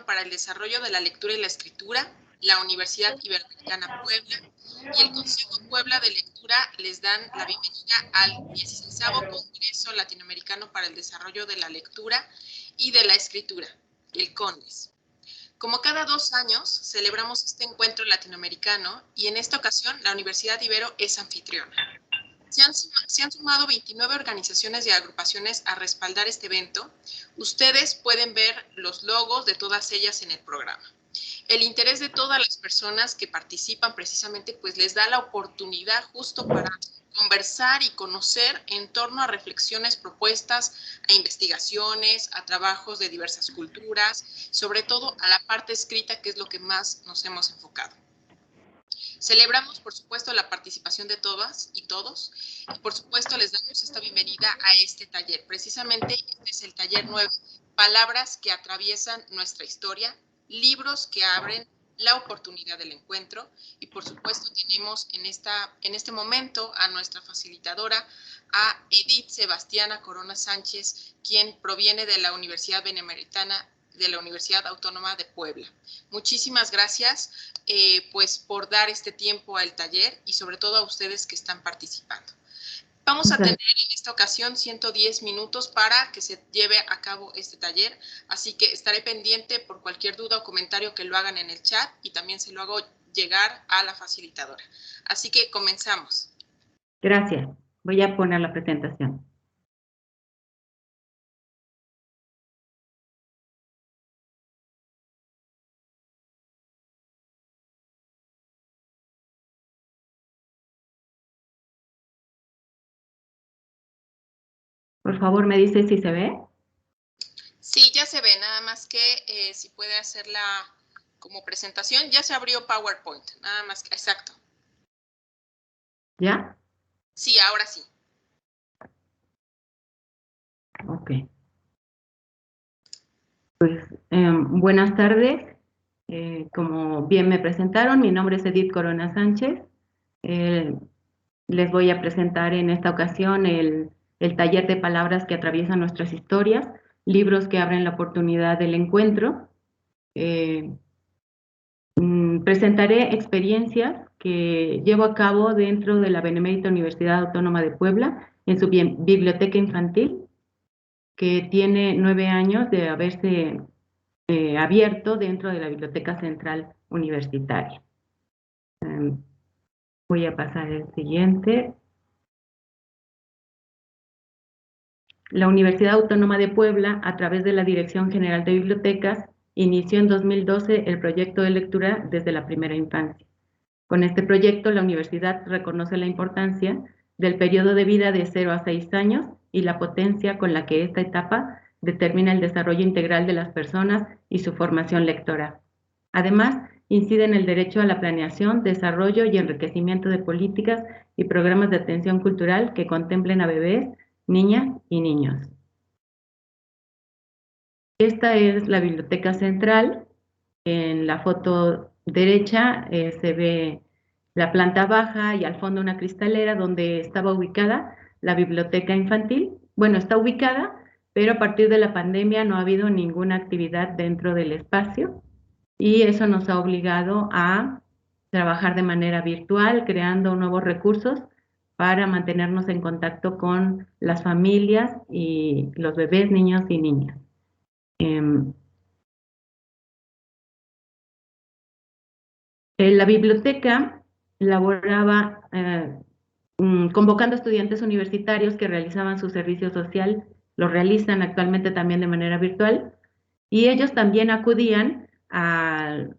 para el Desarrollo de la Lectura y la Escritura, la Universidad Iberoamericana Puebla y el Consejo Puebla de Lectura les dan la bienvenida al 16º Congreso Latinoamericano para el Desarrollo de la Lectura y de la Escritura, el CONDES. Como cada 2 años, celebramos este encuentro latinoamericano y en esta ocasión la Universidad Ibero es anfitriona. Se han sumado 29 organizaciones y agrupaciones a respaldar este evento. Ustedes pueden ver los logos de todas ellas en el programa. El interés de todas las personas que participan precisamente pues les da la oportunidad justo para conversar y conocer en torno a reflexiones, propuestas, a investigaciones, a trabajos de diversas culturas, sobre todo a la parte escrita, que es lo que más nos hemos enfocado. Celebramos, por supuesto, la participación de todas y todos y, por supuesto, les damos esta bienvenida a este taller. Precisamente este es el taller 9, Palabras que atraviesan nuestra historia, libros que abren la oportunidad del encuentro y, por supuesto, tenemos en este momento a nuestra facilitadora, a Edith Sebastiana Corona Sánchez, quien proviene de la Universidad Benemérita de la Universidad Autónoma de Puebla. Muchísimas gracias pues por dar este tiempo al taller y sobre todo a ustedes que están participando. Vamos a tener en esta ocasión 110 minutos para que se lleve a cabo este taller, así que estaré pendiente por cualquier duda o comentario que lo hagan en el chat y también se lo hago llegar a la facilitadora. Así que comenzamos. Gracias. Voy a poner la presentación. Por favor, me dice si se ve. Sí, ya se ve, nada más que si puede hacerla como presentación. Ya se abrió PowerPoint, nada más que, exacto. ¿Ya? Sí, ahora sí. Ok. Pues buenas tardes. Como bien me presentaron, mi nombre es Edith Corona Sánchez. Les voy a presentar en esta ocasión el taller de palabras que atraviesan nuestras historias, libros que abren la oportunidad del encuentro. Presentaré experiencias que llevo a cabo dentro de la Benemérita Universidad Autónoma de Puebla en su biblioteca infantil, que tiene 9 años de haberse abierto dentro de la Biblioteca Central Universitaria. Voy a pasar el siguiente. La Universidad Autónoma de Puebla, a través de la Dirección General de Bibliotecas, inició en 2012 el proyecto de lectura desde la primera infancia. Con este proyecto, la universidad reconoce la importancia del periodo de vida de 0 a 6 años y la potencia con la que esta etapa determina el desarrollo integral de las personas y su formación lectora. Además, incide en el derecho a la planeación, desarrollo y enriquecimiento de políticas y programas de atención cultural que contemplen a bebés, niñas y niños. Esta es la biblioteca central. En la foto derecha se ve la planta baja y al fondo una cristalera donde estaba ubicada la biblioteca infantil. Bueno, está ubicada, pero a partir de la pandemia no ha habido ninguna actividad dentro del espacio y eso nos ha obligado a trabajar de manera virtual, creando nuevos recursos para mantenernos en contacto con las familias y los bebés, niños y niñas. La biblioteca elaboraba, convocando a estudiantes universitarios que realizaban su servicio social, lo realizan actualmente también de manera virtual, y ellos también acudían al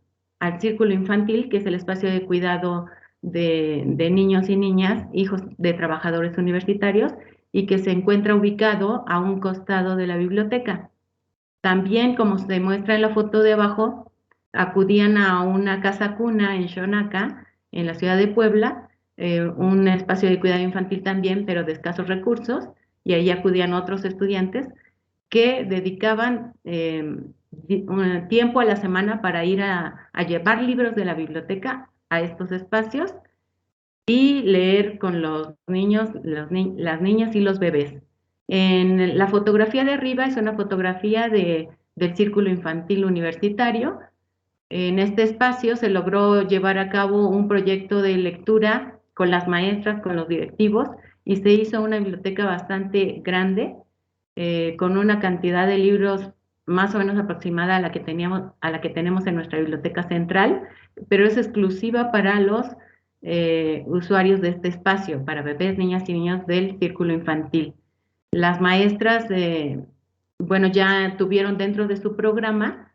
círculo infantil, que es el espacio de cuidado de niños y niñas, hijos de trabajadores universitarios, y que se encuentra ubicado a un costado de la biblioteca. También, como se muestra en la foto de abajo, acudían a una casa cuna en Xonaca, en la ciudad de Puebla, un espacio de cuidado infantil también, pero de escasos recursos, y ahí acudían otros estudiantes que dedicaban tiempo a la semana para ir a llevar libros de la biblioteca a estos espacios y leer con los niños, las niñas y los bebés. En la fotografía de arriba es una fotografía de del Círculo Infantil Universitario. En este espacio se logró llevar a cabo un proyecto de lectura con las maestras, con los directivos, y se hizo una biblioteca bastante grande, con una cantidad de libros más o menos aproximada a la que tenemos en nuestra biblioteca central, pero es exclusiva para los usuarios de este espacio, para bebés, niñas y niños del círculo infantil. Las maestras, bueno, ya tuvieron dentro de su programa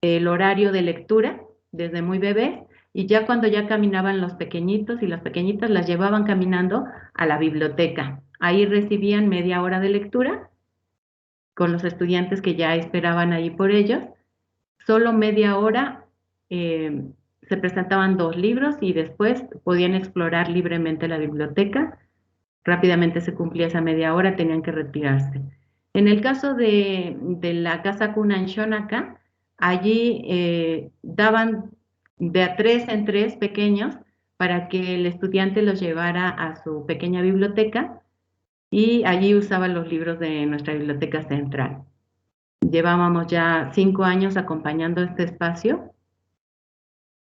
el horario de lectura desde muy bebés, y ya cuando ya caminaban los pequeñitos y las pequeñitas, las llevaban caminando a la biblioteca. Ahí recibían media hora de lectura con los estudiantes que ya esperaban ahí por ellos. Solo media hora, se presentaban 2 libros y después podían explorar libremente la biblioteca. Rápidamente se cumplía esa media hora, tenían que retirarse. En el caso de la Casa Cuna en Shonaka, allí daban de a 3 en 3 pequeños para que el estudiante los llevara a su pequeña biblioteca, y allí usaban los libros de nuestra biblioteca central. Llevábamos ya 5 años acompañando este espacio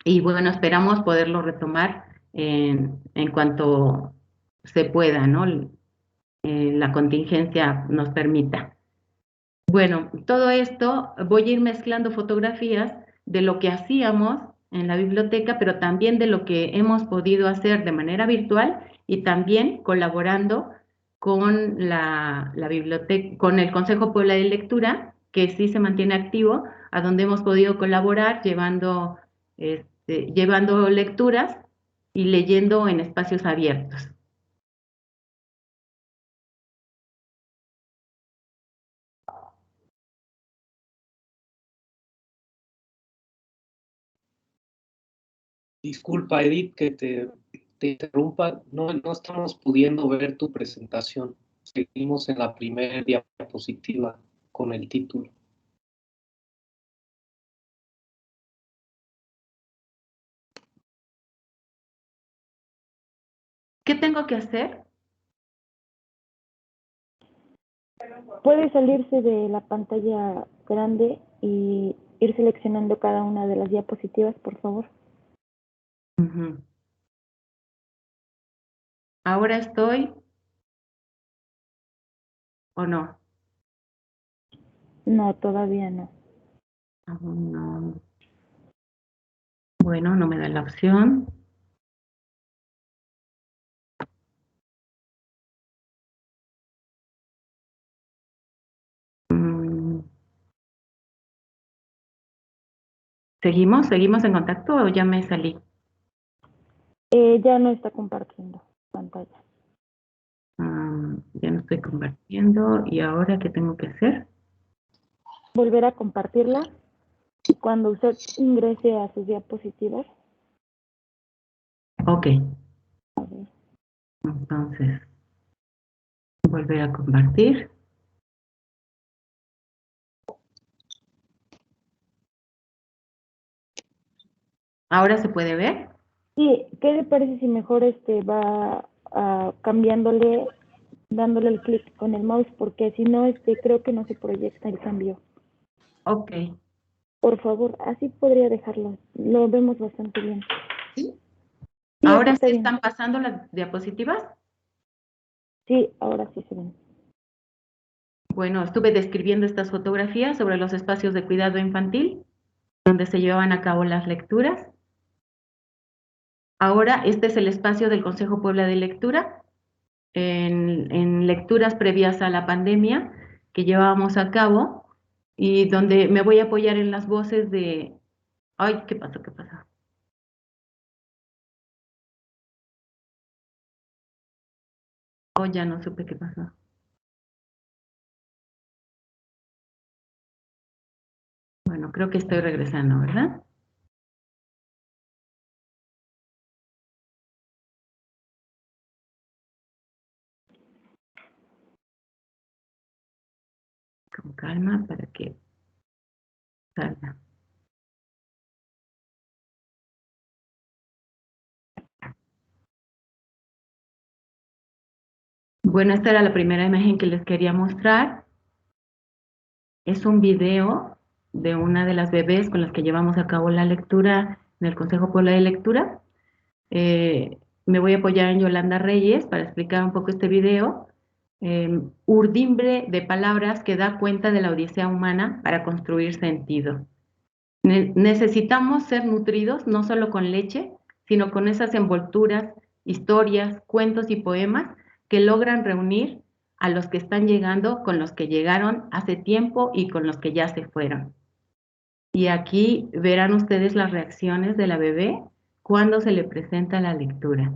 y bueno, esperamos poderlo retomar en cuanto se pueda, ¿no? La contingencia nos permita. Bueno, todo esto voy a ir mezclando fotografías de lo que hacíamos en la biblioteca, pero también de lo que hemos podido hacer de manera virtual y también colaborando con la biblioteca, con el Consejo Puebla de Lectura, que sí se mantiene activo, a donde hemos podido colaborar llevando lecturas y leyendo en espacios abiertos. Disculpa, Edith, que te interrumpa. No, no estamos pudiendo ver tu presentación. Seguimos en la primera diapositiva con el título. ¿Qué tengo que hacer? Puede salirse de la pantalla grande y ir seleccionando cada una de las diapositivas, por favor. Uh-huh. ¿Ahora estoy o no? No, todavía no. Aún no. Bueno, no me da la opción. ¿Seguimos en contacto o ya me salí? Ya no está compartiendo pantalla. Ya no estoy compartiendo. ¿Y ahora qué tengo que hacer? Volver a compartirla y cuando usted ingrese a sus diapositivas. Ok. A ver. Entonces, volver a compartir. ¿Ahora se puede ver? Sí, ¿qué le parece si mejor va cambiándole, dándole el clic con el mouse? Porque si no, creo que no se proyecta el cambio. Ok. Por favor, así podría dejarlo. Lo vemos bastante bien. ¿Sí? Sí, ¿Ahora está sí bien. están pasando las diapositivas? Sí, ahora sí se ven. Bueno, estuve describiendo estas fotografías sobre los espacios de cuidado infantil, donde se llevaban a cabo las lecturas. Ahora, este es el espacio del Consejo Puebla de Lectura, en lecturas previas a la pandemia que llevábamos a cabo, y donde me voy a apoyar en las voces de... Ay, ¿qué pasó? ¿Qué pasó? Oh, ya no supe qué pasó. Bueno, creo que estoy regresando, ¿verdad? Con calma para que salga. Bueno, esta era la primera imagen que les quería mostrar. Es un video de una de las bebés con las que llevamos a cabo la lectura en el Consejo Puebla de Lectura. Me voy a apoyar en Yolanda Reyes para explicar un poco este video. Urdimbre de palabras que da cuenta de la odisea humana para construir sentido. Necesitamos ser nutridos no solo con leche, sino con esas envolturas, historias, cuentos y poemas que logran reunir a los que están llegando con los que llegaron hace tiempo y con los que ya se fueron. Y aquí verán ustedes las reacciones de la bebé cuando se le presenta la lectura.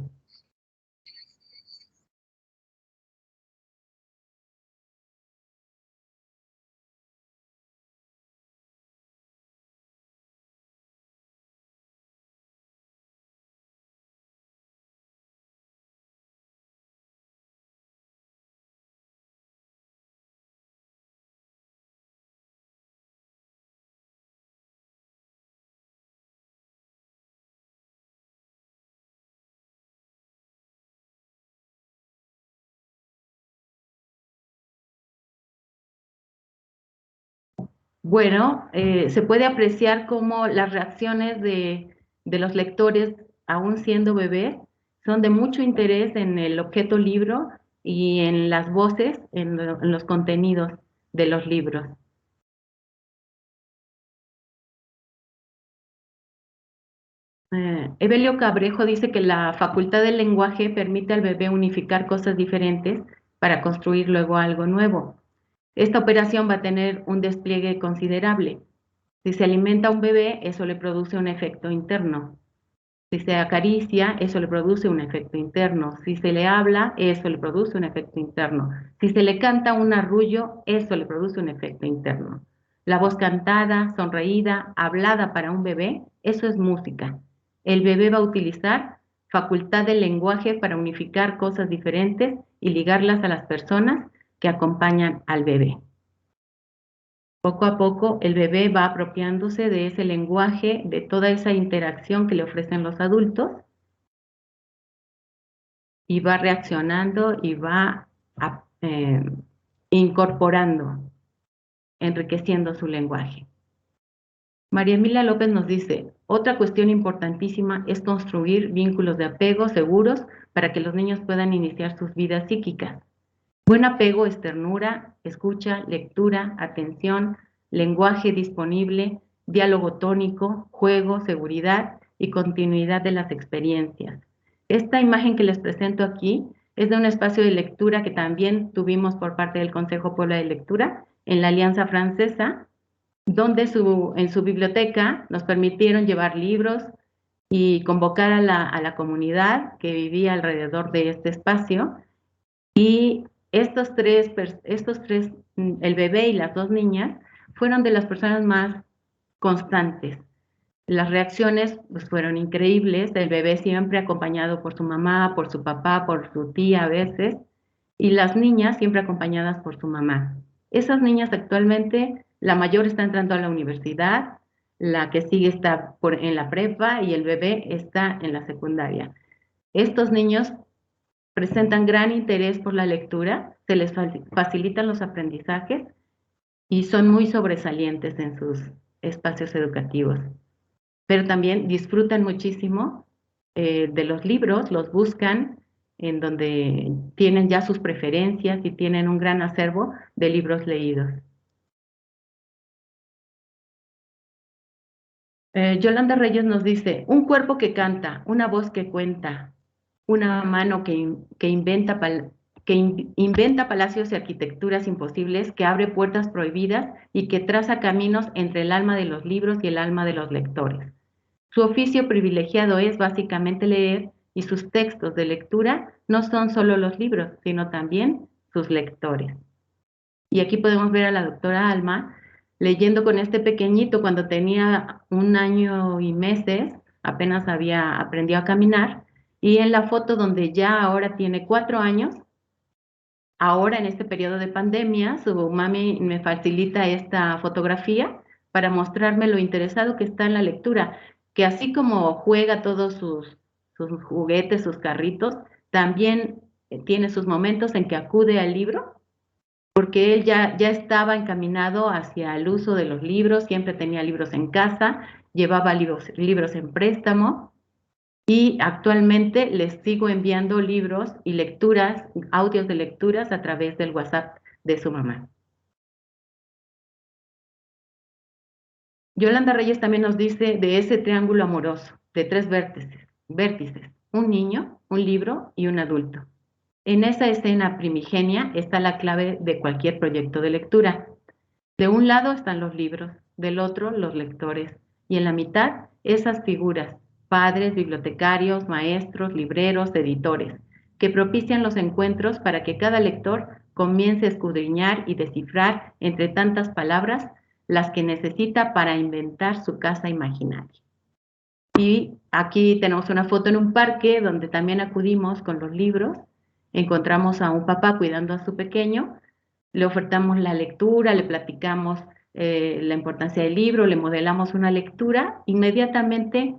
Bueno, se puede apreciar cómo las reacciones de los lectores, aún siendo bebés, son de mucho interés en el objeto libro y en las voces, en los contenidos de los libros. Evelio Cabrejo dice que la facultad del lenguaje permite al bebé unificar cosas diferentes para construir luego algo nuevo. Esta operación va a tener un despliegue considerable. Si se alimenta a un bebé, eso le produce un efecto interno. Si se acaricia, eso le produce un efecto interno. Si se le habla, eso le produce un efecto interno. Si se le canta un arrullo, eso le produce un efecto interno. La voz cantada, sonreída, hablada para un bebé, eso es música. El bebé va a utilizar facultad del lenguaje para unificar cosas diferentes y ligarlas a las personas que acompañan al bebé. Poco a poco el bebé va apropiándose de ese lenguaje, de toda esa interacción que le ofrecen los adultos y va reaccionando y va incorporando, enriqueciendo su lenguaje. María Emilia López nos dice, otra cuestión importantísima es construir vínculos de apego seguros para que los niños puedan iniciar sus vidas psíquicas. Buen apego es ternura, escucha, lectura, atención, lenguaje disponible, diálogo tónico, juego, seguridad y continuidad de las experiencias. Esta imagen que les presento aquí es de un espacio de lectura que también tuvimos por parte del Consejo Puebla de Lectura en la Alianza Francesa, donde en su biblioteca nos permitieron llevar libros y convocar a la comunidad que vivía alrededor de este espacio. Y estos tres, el bebé y las dos niñas, fueron de las personas más constantes. Las reacciones pues, fueron increíbles, el bebé siempre acompañado por su mamá, por su papá, por su tía a veces, y las niñas siempre acompañadas por su mamá. Esas niñas actualmente, la mayor está entrando a la universidad, la que sigue está en la prepa y el bebé está en la secundaria. Estos niños presentan gran interés por la lectura, se les facilitan los aprendizajes y son muy sobresalientes en sus espacios educativos. Pero también disfrutan muchísimo de los libros, los buscan en donde tienen ya sus preferencias y tienen un gran acervo de libros leídos. Yolanda Reyes nos dice, un cuerpo que canta, una voz que cuenta, una mano que inventa palacios y arquitecturas imposibles, que abre puertas prohibidas y que traza caminos entre el alma de los libros y el alma de los lectores. Su oficio privilegiado es básicamente leer y sus textos de lectura no son solo los libros, sino también sus lectores. Y aquí podemos ver a la doctora Alma leyendo con este pequeñito cuando tenía 1 año y meses, apenas había aprendido a caminar, y en la foto donde ya ahora tiene 4 años, ahora en este periodo de pandemia, su mami me facilita esta fotografía para mostrarme lo interesado que está en la lectura, que así como juega todos sus juguetes, sus carritos, también tiene sus momentos en que acude al libro porque él ya estaba encaminado hacia el uso de los libros, siempre tenía libros en casa, llevaba libros en préstamo, y actualmente les sigo enviando libros y lecturas, audios de lecturas a través del WhatsApp de su mamá. Yolanda Reyes también nos dice de ese triángulo amoroso de 3 vértices, un niño, un libro y un adulto. En esa escena primigenia está la clave de cualquier proyecto de lectura. De un lado están los libros, del otro los lectores, y en la mitad esas figuras, padres, bibliotecarios, maestros, libreros, editores, que propician los encuentros para que cada lector comience a escudriñar y descifrar entre tantas palabras las que necesita para inventar su casa imaginaria. Y aquí tenemos una foto en un parque donde también acudimos con los libros, encontramos a un papá cuidando a su pequeño, le ofertamos la lectura, le platicamos la importancia del libro, le modelamos una lectura, inmediatamente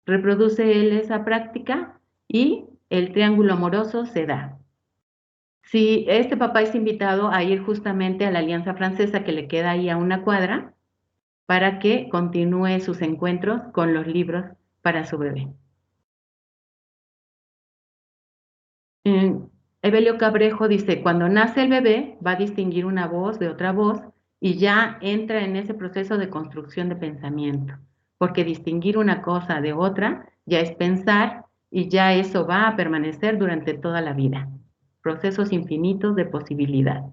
reproduce él esa práctica y el triángulo amoroso se da. Si este papá es invitado a ir justamente a la Alianza Francesa que le queda ahí a una cuadra para que continúe sus encuentros con los libros para su bebé. Evelio Cabrejo dice, cuando nace el bebé va a distinguir una voz de otra voz y ya entra en ese proceso de construcción de pensamiento, porque distinguir una cosa de otra ya es pensar y ya eso va a permanecer durante toda la vida. Procesos infinitos de posibilidad.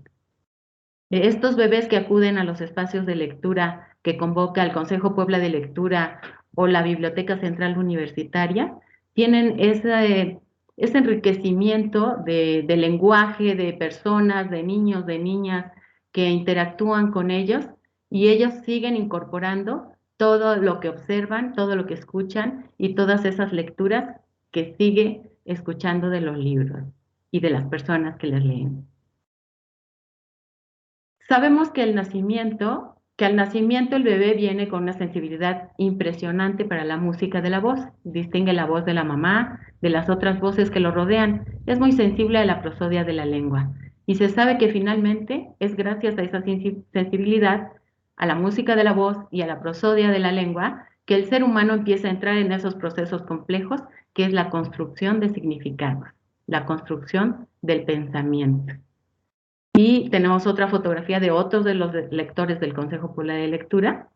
Estos bebés que acuden a los espacios de lectura que convoca el Consejo Puebla de Lectura o la Biblioteca Central Universitaria tienen ese enriquecimiento de lenguaje, de personas, de niños, de niñas que interactúan con ellos y ellos siguen incorporando todo lo que observan, todo lo que escuchan y todas esas lecturas que sigue escuchando de los libros y de las personas que les leen. Sabemos que al nacimiento el bebé viene con una sensibilidad impresionante para la música de la voz. Distingue la voz de la mamá de las otras voces que lo rodean. Es muy sensible a la prosodia de la lengua. Y se sabe que finalmente es gracias a esa sensibilidad, a la música de la voz y a la prosodia de la lengua, que el ser humano empieza a entrar en esos procesos complejos, que es la construcción de significados, la construcción del pensamiento. Y tenemos otra fotografía de otros de los lectores del Consejo Puebla de Lectura,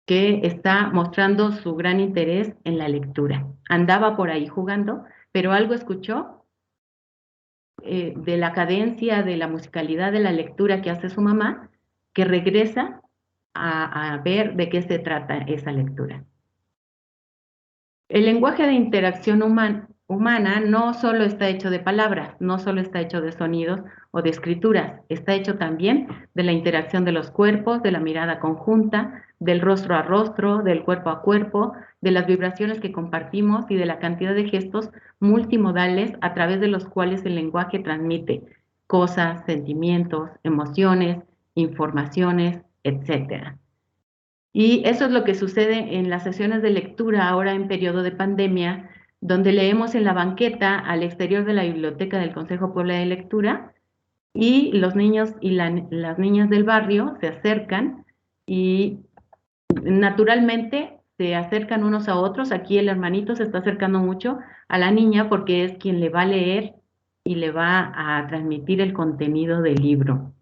que está mostrando su gran interés en la lectura. Andaba por ahí jugando, pero algo escuchó de la cadencia, de la musicalidad de la lectura que hace su mamá, que regresa a ver de qué se trata esa lectura. El lenguaje de interacción humana no solo está hecho de palabras, no solo está hecho de sonidos o de escrituras, está hecho también de la interacción de los cuerpos, de la mirada conjunta, del rostro a rostro, del cuerpo a cuerpo, de las vibraciones que compartimos y de la cantidad de gestos multimodales a través de los cuales el lenguaje transmite cosas, sentimientos, emociones, informaciones, etcétera. Y eso es lo que sucede en las sesiones de lectura ahora en periodo de pandemia, donde leemos en la banqueta al exterior de la biblioteca del Consejo Puebla de Lectura y los niños y las niñas del barrio se acercan y naturalmente se acercan unos a otros. Aquí el hermanito se está acercando mucho a la niña porque es quien le va a leer y le va a transmitir el contenido del libro.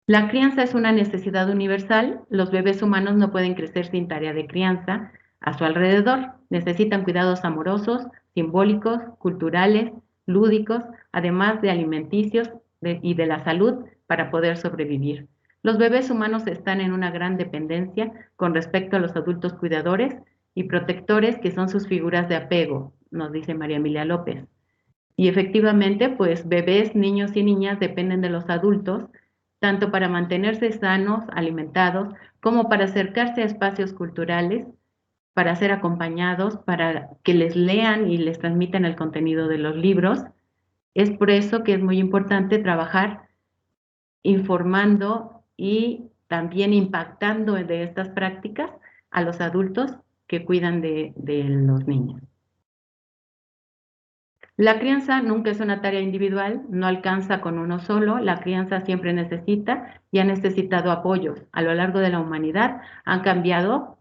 La crianza es una necesidad universal. Los bebés humanos no pueden crecer sin tarea de crianza a su alrededor. Necesitan cuidados amorosos, simbólicos, culturales, lúdicos, además de alimenticios y de la salud para poder sobrevivir. Los bebés humanos están en una gran dependencia con respecto a los adultos cuidadores y protectores que son sus figuras de apego, nos dice María Emilia López. Y efectivamente, pues bebés, niños y niñas dependen de los adultos tanto para mantenerse sanos, alimentados, como para acercarse a espacios culturales, para ser acompañados, para que les lean y les transmitan el contenido de los libros. Es por eso que es muy importante trabajar informando y también impactando de estas prácticas a los adultos que cuidan de los niños. La crianza nunca es una tarea individual, no alcanza con uno solo, la crianza siempre necesita y ha necesitado apoyos. A lo largo de la humanidad han cambiado.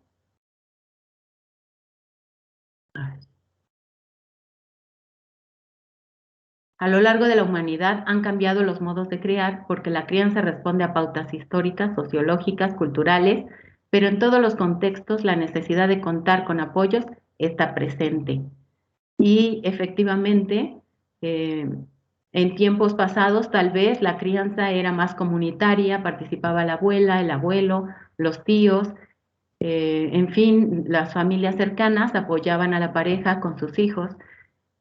A lo largo de la humanidad han cambiado los modos de criar porque la crianza responde a pautas históricas, sociológicas, culturales, pero en todos los contextos la necesidad de contar con apoyos está presente. Y efectivamente, en tiempos pasados tal vez la crianza era más comunitaria, participaba la abuela, el abuelo, los tíos, en fin, las familias cercanas apoyaban a la pareja con sus hijos.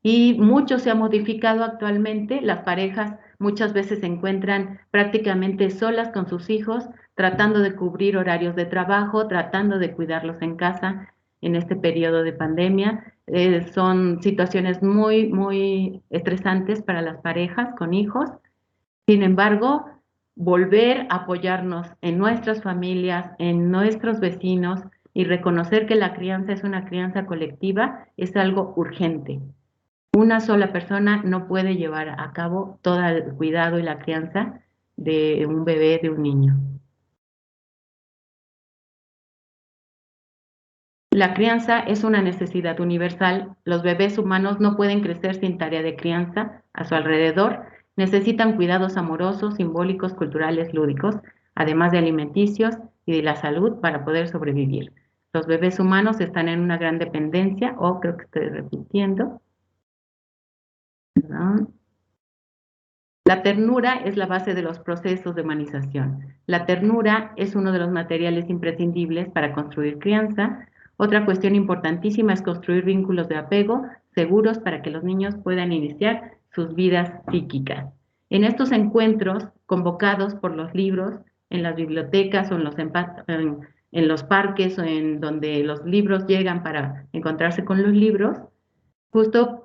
Y mucho se ha modificado actualmente. Las parejas muchas veces se encuentran prácticamente solas con sus hijos, tratando de cubrir horarios de trabajo, tratando de cuidarlos en casa en este periodo de pandemia. Son situaciones muy, muy estresantes para las parejas con hijos. Sin embargo, volver a apoyarnos en nuestras familias, en nuestros vecinos y reconocer que la crianza es una crianza colectiva es algo urgente. Una sola persona no puede llevar a cabo todo el cuidado y la crianza de un bebé, de un niño. La crianza es una necesidad universal. Los bebés humanos no pueden crecer sin tarea de crianza a su alrededor. Necesitan cuidados amorosos, simbólicos, culturales, lúdicos, además de alimenticios y de la salud para poder sobrevivir. Los bebés humanos están en una gran dependencia, creo que estoy repitiendo. ¿No? La ternura es la base de los procesos de humanización. La ternura es uno de los materiales imprescindibles para construir crianza. Otra cuestión importantísima es construir vínculos de apego seguros para que los niños puedan iniciar sus vidas psíquicas. En estos encuentros, convocados por los libros, en las bibliotecas o en los parques o en donde los libros llegan para encontrarse con los libros, justo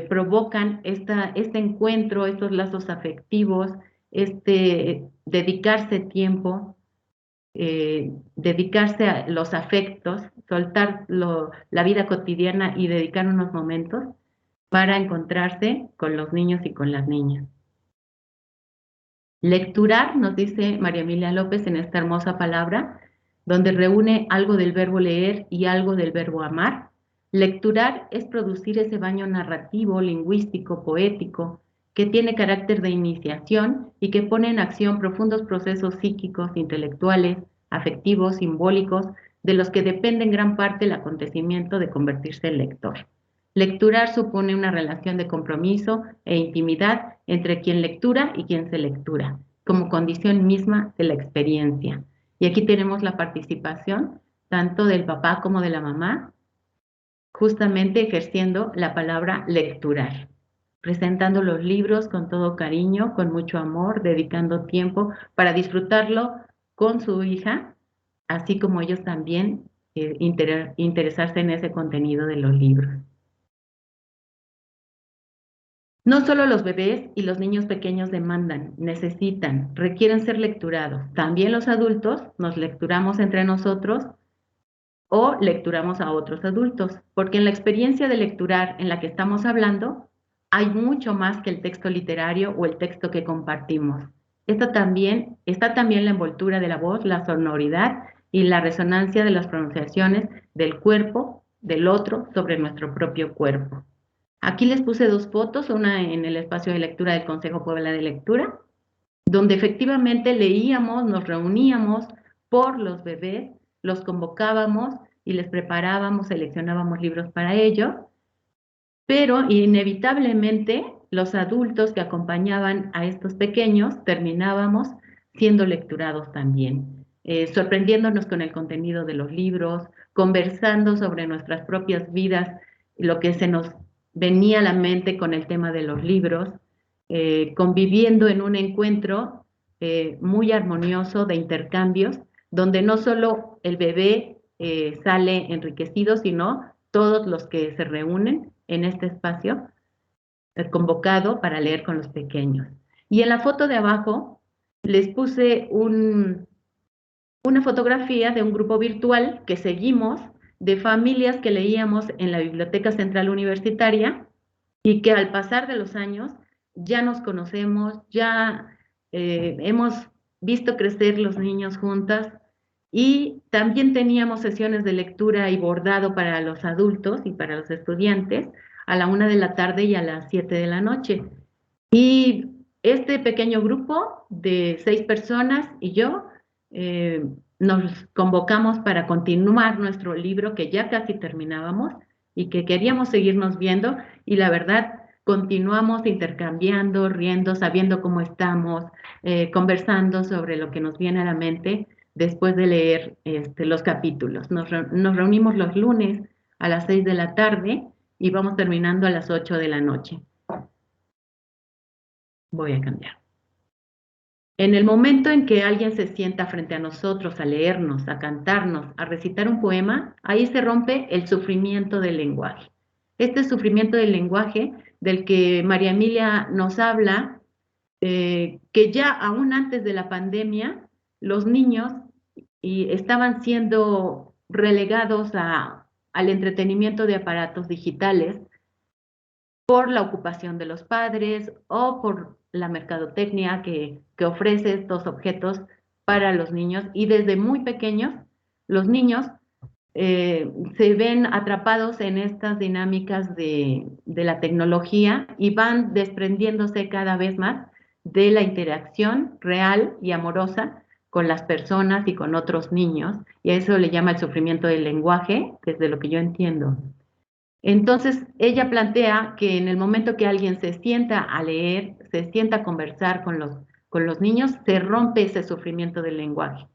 provocan este encuentro, estos lazos afectivos, dedicarse tiempo, dedicarse a los afectos, soltar la vida cotidiana y dedicar unos momentos para encontrarse con los niños y con las niñas. Lecturar, nos dice María Emilia López en esta hermosa palabra, donde reúne algo del verbo leer y algo del verbo amar. Lecturar es producir ese baño narrativo, lingüístico, poético, que tiene carácter de iniciación y que pone en acción profundos procesos psíquicos, intelectuales, afectivos, simbólicos, de los que depende en gran parte el acontecimiento de convertirse en lector. Lecturar supone una relación de compromiso e intimidad entre quien lectura y quien se lectura, como condición misma de la experiencia. Y aquí tenemos la participación tanto del papá como de la mamá, justamente ejerciendo la palabra lecturar, presentando los libros con todo cariño, con mucho amor, dedicando tiempo para disfrutarlo con su hija, así como ellos también interesarse en ese contenido de los libros. No solo los bebés y los niños pequeños demandan, necesitan, requieren ser lecturados. También los adultos nos lecturamos entre nosotros o lecturamos a otros adultos, porque en la experiencia de lecturar en la que estamos hablando, hay mucho más que el texto literario o el texto que compartimos. Está también la envoltura de la voz, la sonoridad y la resonancia de las pronunciaciones del cuerpo del otro sobre nuestro propio cuerpo. Aquí les puse dos fotos, una en el espacio de lectura del Consejo Puebla de Lectura, donde efectivamente leíamos, nos reuníamos por los bebés, los convocábamos y les preparábamos, seleccionábamos libros para ellos, pero inevitablemente los adultos que acompañaban a estos pequeños terminábamos siendo lecturados también, sorprendiéndonos con el contenido de los libros, conversando sobre nuestras propias vidas, lo que se nos venía a la mente con el tema de los libros, conviviendo en un encuentro muy armonioso de intercambios, donde no solo el bebé sale enriquecido, sino todos los que se reúnen en este espacio convocado para leer con los pequeños. Y en la foto de abajo les puse una fotografía de un grupo virtual que seguimos de familias que leíamos en la Biblioteca Central Universitaria y que al pasar de los años ya nos conocemos, ya hemos visto crecer los niños juntas y también teníamos sesiones de lectura y bordado para los adultos y para los estudiantes a la 1 de la tarde y a las 7 de la noche. Y este pequeño grupo de 6 personas y yo nos convocamos para continuar nuestro libro que ya casi terminábamos y que queríamos seguirnos viendo y la verdad continuamos intercambiando, riendo, sabiendo cómo estamos, conversando sobre lo que nos viene a la mente después de leer los capítulos. Nos reunimos los lunes a las 6 de la tarde y vamos terminando a las 8 de la noche. Voy a cambiar. En el momento en que alguien se sienta frente a nosotros a leernos, a cantarnos, a recitar un poema, ahí se rompe el sufrimiento del lenguaje. Este sufrimiento del lenguaje del que María Emilia nos habla, que ya aún antes de la pandemia, los niños estaban siendo relegados al entretenimiento de aparatos digitales por la ocupación de los padres o por la mercadotecnia que ofrece estos objetos para los niños. Y desde muy pequeños, los niños se ven atrapados en estas dinámicas de la tecnología y van desprendiéndose cada vez más de la interacción real y amorosa con las personas y con otros niños. Y a eso le llama el sufrimiento del lenguaje, desde lo que yo entiendo. Entonces, ella plantea que en el momento que alguien se sienta a leer, se sienta a conversar con los niños, se rompe ese sufrimiento del lenguaje,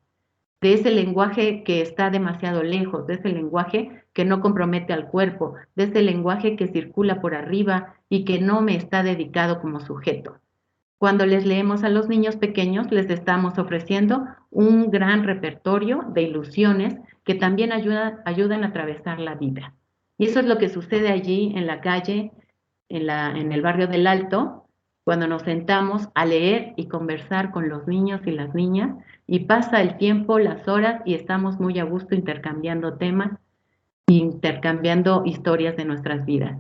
de ese lenguaje que está demasiado lejos, de ese lenguaje que no compromete al cuerpo, de ese lenguaje que circula por arriba y que no me está dedicado como sujeto. Cuando les leemos a los niños pequeños, les estamos ofreciendo un gran repertorio de ilusiones que también ayudan a atravesar la vida. Y eso es lo que sucede allí en la calle, en el barrio del Alto, cuando nos sentamos a leer y conversar con los niños y las niñas, y pasa el tiempo, las horas, y estamos muy a gusto intercambiando temas, intercambiando historias de nuestras vidas.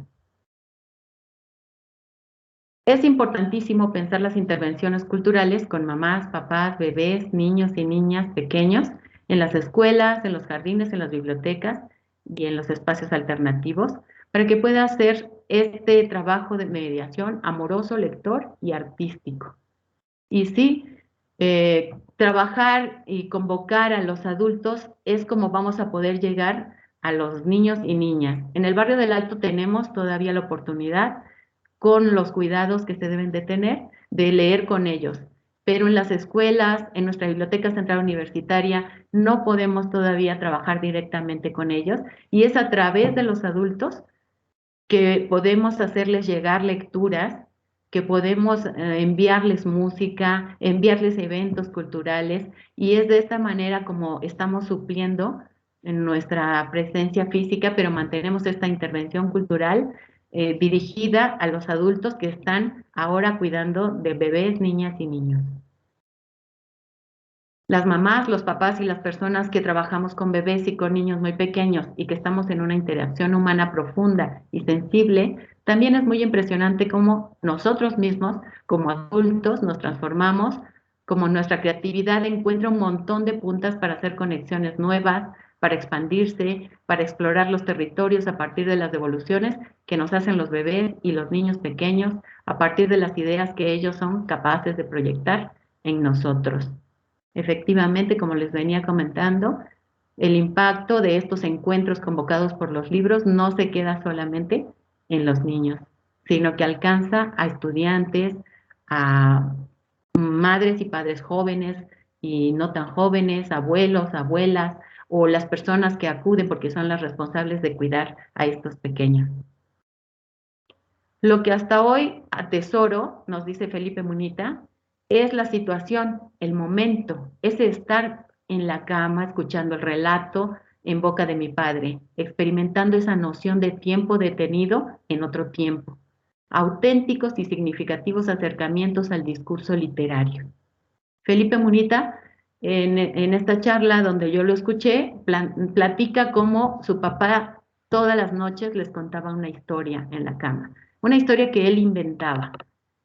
Es importantísimo pensar las intervenciones culturales con mamás, papás, bebés, niños y niñas pequeños, en las escuelas, en los jardines, en las bibliotecas y en los espacios alternativos, para que pueda hacer este trabajo de mediación amoroso, lector y artístico. Y sí, trabajar y convocar a los adultos es como vamos a poder llegar a los niños y niñas. En el barrio del Alto tenemos todavía la oportunidad, con los cuidados que se deben de tener, de leer con ellos. Pero en las escuelas, en nuestra Biblioteca Central Universitaria, no podemos todavía trabajar directamente con ellos y es a través de los adultos que podemos hacerles llegar lecturas, que podemos enviarles música, enviarles eventos culturales y es de esta manera como estamos supliendo en nuestra presencia física, pero mantenemos esta intervención cultural dirigida a los adultos que están ahora cuidando de bebés, niñas y niños. Las mamás, los papás y las personas que trabajamos con bebés y con niños muy pequeños y que estamos en una interacción humana profunda y sensible, también es muy impresionante cómo nosotros mismos, como adultos, nos transformamos, como nuestra creatividad encuentra un montón de puntas para hacer conexiones nuevas, para expandirse, para explorar los territorios a partir de las devoluciones que nos hacen los bebés y los niños pequeños, a partir de las ideas que ellos son capaces de proyectar en nosotros. Efectivamente, como les venía comentando, el impacto de estos encuentros convocados por los libros no se queda solamente en los niños, sino que alcanza a estudiantes, a madres y padres jóvenes y no tan jóvenes, abuelos, abuelas, o las personas que acuden porque son las responsables de cuidar a estos pequeños. Lo que hasta hoy atesoro, nos dice Felipe Munita, es la situación, el momento, ese estar en la cama escuchando el relato en boca de mi padre, experimentando esa noción de tiempo detenido en otro tiempo, auténticos y significativos acercamientos al discurso literario. Felipe Munita, en esta charla donde yo lo escuché, platica cómo su papá todas las noches les contaba una historia en la cama. una historia que él inventaba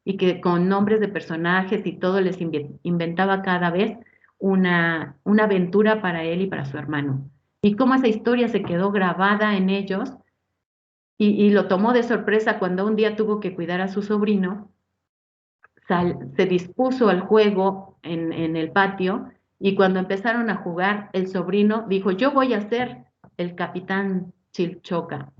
y que con nombres de personajes y todo les inventaba cada vez una aventura para él y para su hermano. Y cómo esa historia se quedó grabada en ellos y lo tomó de sorpresa cuando un día tuvo que cuidar a su sobrino, se dispuso al juego en el patio y cuando empezaron a jugar, el sobrino dijo, yo voy a ser el capitán Chilchoca,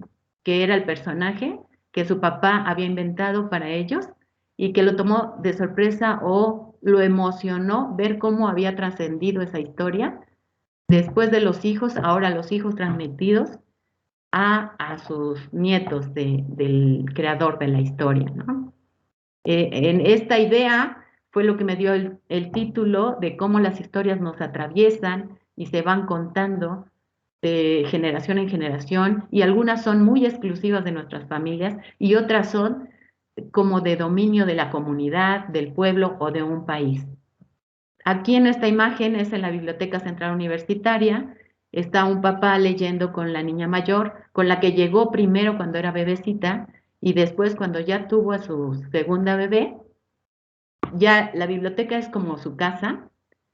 que era el personaje que su papá había inventado para ellos y que lo tomó de sorpresa o lo emocionó ver cómo había trascendido esa historia después de los hijos, ahora los hijos transmitidos a sus nietos del creador de la historia, ¿no? En esta idea fue lo que me dio el título de cómo las historias nos atraviesan y se van contando de generación en generación, y algunas son muy exclusivas de nuestras familias y otras son como de dominio de la comunidad, del pueblo o de un país. Aquí en esta imagen es en la Biblioteca Central Universitaria, está un papá leyendo con la niña mayor, con la que llegó primero cuando era bebecita y después cuando ya tuvo a su segunda bebé. Ya la biblioteca es como su casa,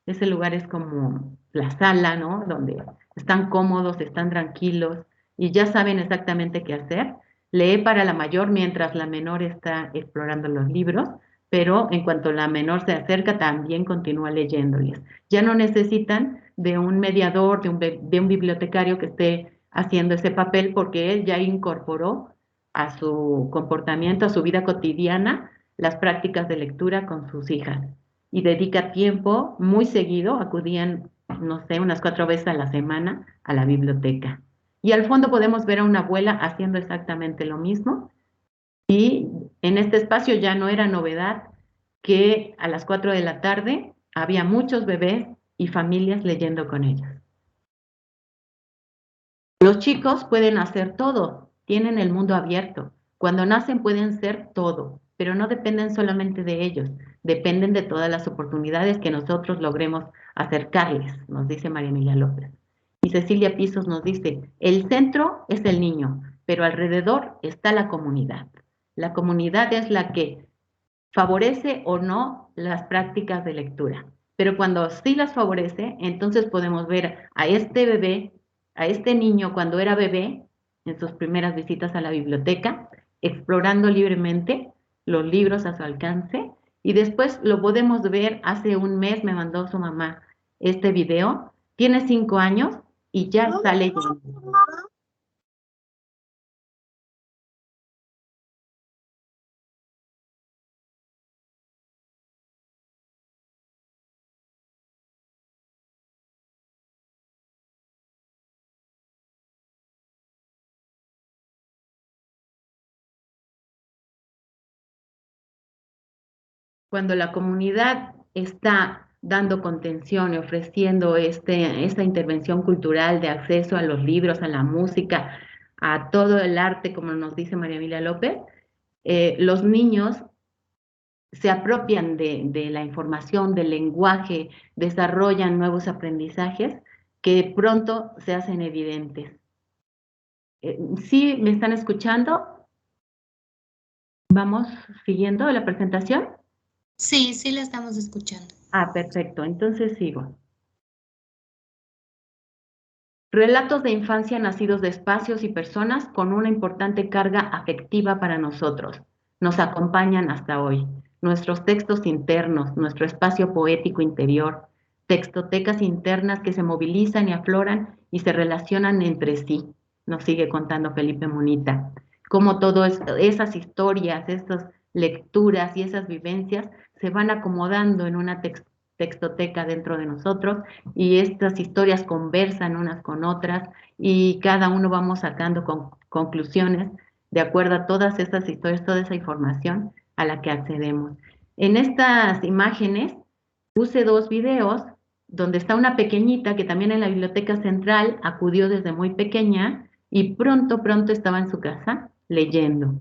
ese lugar es como la sala, ¿no? Donde están cómodos, están tranquilos y ya saben exactamente qué hacer. Lee para la mayor mientras la menor está explorando los libros, pero en cuanto la menor se acerca también continúa leyéndoles. Ya no necesitan de un mediador, de un bibliotecario que esté haciendo ese papel porque él ya incorporó a su comportamiento, a su vida cotidiana, las prácticas de lectura con sus hijas y dedica tiempo muy seguido, acudían, no sé, unas 4 veces a la semana a la biblioteca. Y al fondo podemos ver a una abuela haciendo exactamente lo mismo y en este espacio ya no era novedad que a las 4 de la tarde había muchos bebés y familias leyendo con ellos. Los chicos pueden hacer todo, tienen el mundo abierto. Cuando nacen pueden ser todo, pero no dependen solamente de ellos, dependen de todas las oportunidades que nosotros logremos acercarles, nos dice María Emilia López. Y Cecilia Pisos nos dice, el centro es el niño, pero alrededor está la comunidad. La comunidad es la que favorece o no las prácticas de lectura. Pero cuando sí las favorece, entonces podemos ver a este bebé, a este niño cuando era bebé, en sus primeras visitas a la biblioteca, explorando libremente los libros a su alcance, y después lo podemos ver, hace un mes me mandó su mamá este video, tiene 5 años y ya está leyendo. Cuando la comunidad está dando contención y ofreciendo esta intervención cultural de acceso a los libros, a la música, a todo el arte, como nos dice María Emilia López, los niños se apropian de la información, del lenguaje, desarrollan nuevos aprendizajes que pronto se hacen evidentes. ¿Sí me están escuchando? ¿Vamos siguiendo la presentación? Sí, sí la estamos escuchando. Ah, perfecto. Entonces sigo. Relatos de infancia nacidos de espacios y personas con una importante carga afectiva para nosotros. Nos acompañan hasta hoy. Nuestros textos internos, nuestro espacio poético interior, textotecas internas que se movilizan y afloran y se relacionan entre sí. Nos sigue contando Felipe Munita. Cómo todas esas historias, esas lecturas y esas vivencias se van acomodando en una textoteca dentro de nosotros y estas historias conversan unas con otras y cada uno vamos sacando conclusiones de acuerdo a todas esas historias, toda esa información a la que accedemos. En estas imágenes puse 2 videos donde está una pequeñita que también en la Biblioteca Central acudió desde muy pequeña y pronto estaba en su casa leyendo.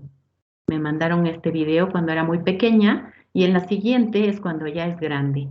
Me mandaron este video cuando era muy pequeña y en la siguiente es cuando ya es grande.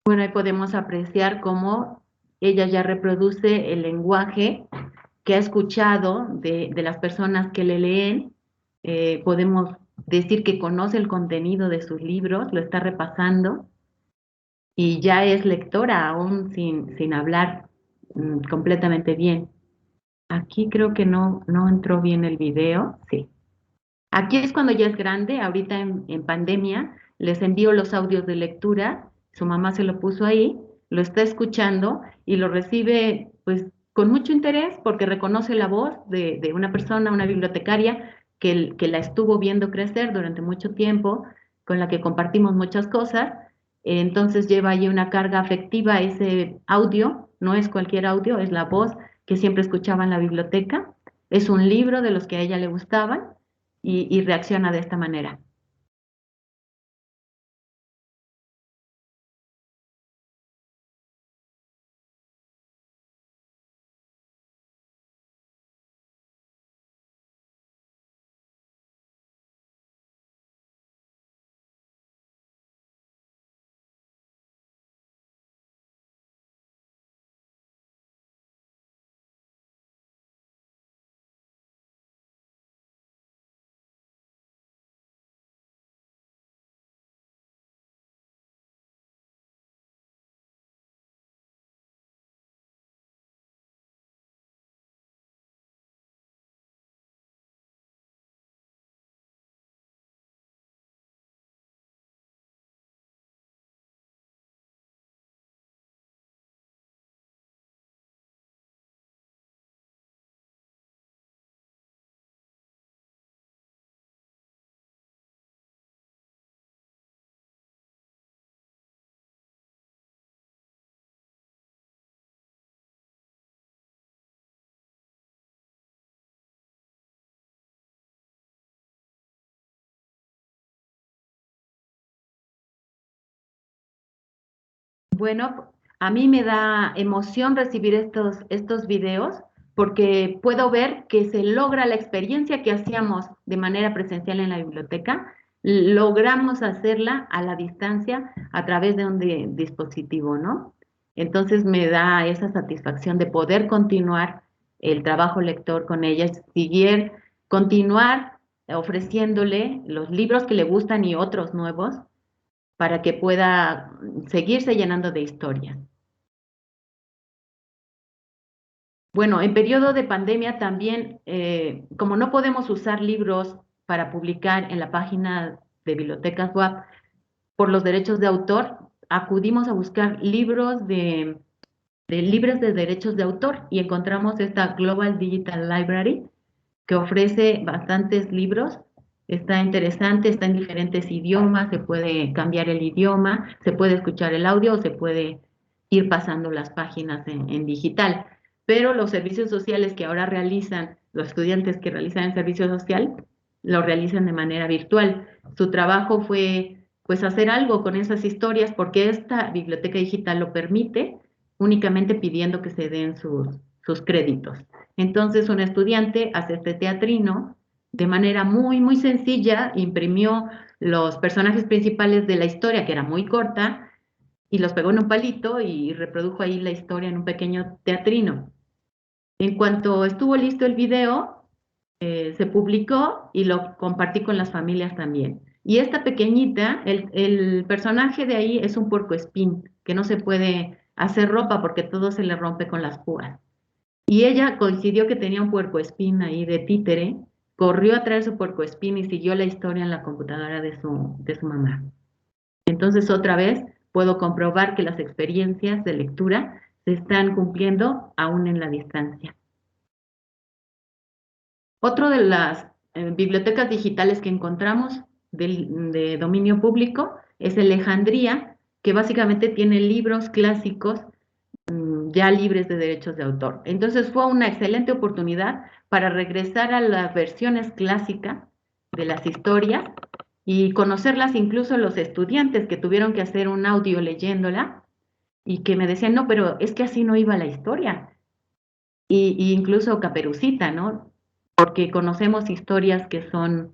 Bueno, ahí podemos apreciar cómo ella ya reproduce el lenguaje que ha escuchado de las personas que le leen. Podemos decir que conoce el contenido de sus libros, lo está repasando y ya es lectora aún sin hablar completamente bien. Aquí creo que no entró bien el video, sí. Aquí es cuando ya es grande, ahorita en pandemia, les envío los audios de lectura, su mamá se lo puso ahí, lo está escuchando y lo recibe pues con mucho interés porque reconoce la voz de una persona, una bibliotecaria que la estuvo viendo crecer durante mucho tiempo, con la que compartimos muchas cosas, entonces lleva ahí una carga afectiva ese audio, no es cualquier audio, es la voz que siempre escuchaba en la biblioteca, es un libro de los que a ella le gustaban y reacciona de esta manera. Bueno, a mí me da emoción recibir estos videos porque puedo ver que se logra la experiencia que hacíamos de manera presencial en la biblioteca, logramos hacerla a la distancia a través de un dispositivo, ¿no? Entonces me da esa satisfacción de poder continuar el trabajo lector con ella, continuar ofreciéndole los libros que le gustan y otros nuevos para que pueda seguirse llenando de historias. Bueno, en periodo de pandemia también, como no podemos usar libros para publicar en la página de Bibliotecas WAP por los derechos de autor, acudimos a buscar libros libres de derechos de autor y encontramos esta Global Digital Library que ofrece bastantes libros. Está interesante, está en diferentes idiomas, se puede cambiar el idioma, se puede escuchar el audio o se puede ir pasando las páginas en digital. Pero los servicios sociales que ahora realizan, los estudiantes que realizan el servicio social, lo realizan de manera virtual. Su trabajo fue pues hacer algo con esas historias porque esta biblioteca digital lo permite únicamente pidiendo que se den sus créditos. Entonces un estudiante hace este teatrino de manera muy sencilla, imprimió los personajes principales de la historia, que era muy corta, y los pegó en un palito y reprodujo ahí la historia en un pequeño teatrino. En cuanto estuvo listo el video, se publicó y lo compartí con las familias también. Y esta pequeñita, el personaje de ahí es un puercoespín, que no se puede hacer ropa porque todo se le rompe con las púas. Y ella coincidió que tenía un puercoespín ahí de títere, corrió a traer su puercoespín y siguió la historia en la computadora de su mamá. Entonces, otra vez, puedo comprobar que las experiencias de lectura se están cumpliendo aún en la distancia. Otro de las bibliotecas digitales que encontramos de dominio público es el Lejandría, que básicamente tiene libros clásicos ya libres de derechos de autor. Entonces fue una excelente oportunidad para regresar a las versiones clásicas de las historias y conocerlas incluso los estudiantes que tuvieron que hacer un audio leyéndola y que me decían, no, pero es que así no iba la historia. Y incluso Caperucita, ¿no? Porque conocemos historias que son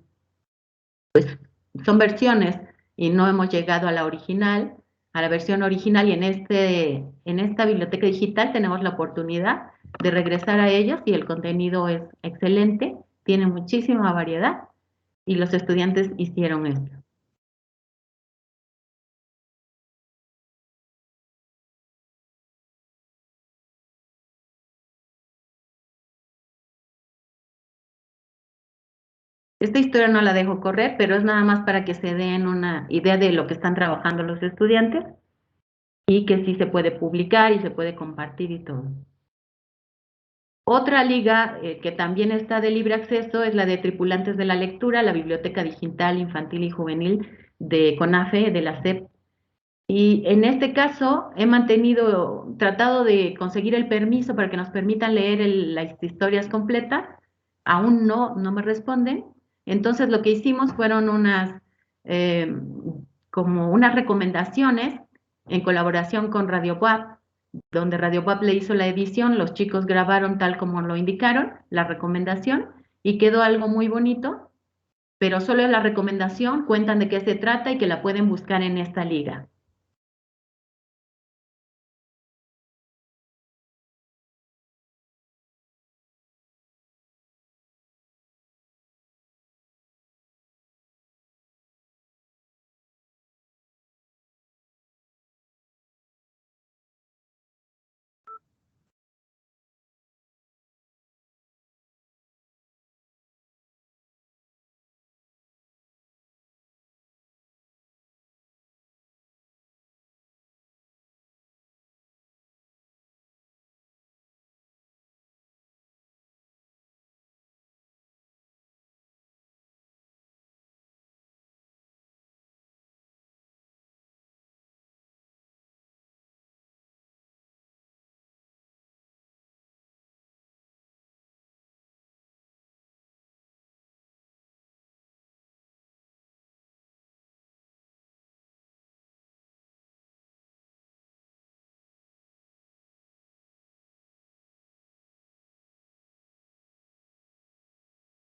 versiones y no hemos llegado a la original, a la versión original, y en esta biblioteca digital tenemos la oportunidad de regresar a ellos y el contenido es excelente, tiene muchísima variedad y los estudiantes hicieron esto. Esta historia no la dejo correr, pero es nada más para que se den una idea de lo que están trabajando los estudiantes y que sí se puede publicar y se puede compartir y todo. Otra liga que también está de libre acceso es la de Tripulantes de la Lectura, la Biblioteca Digital Infantil y Juvenil de CONAFE, de la SEP. Y en este caso he tratado de conseguir el permiso para que nos permitan leer las historias completas. Aún no me responden. Entonces lo que hicimos fueron eh, como unas recomendaciones en colaboración con Radio WAP, donde Radio WAP le hizo la edición, los chicos grabaron tal como lo indicaron, la recomendación, y quedó algo muy bonito, pero solo es la recomendación, cuentan de qué se trata y que la pueden buscar en esta liga.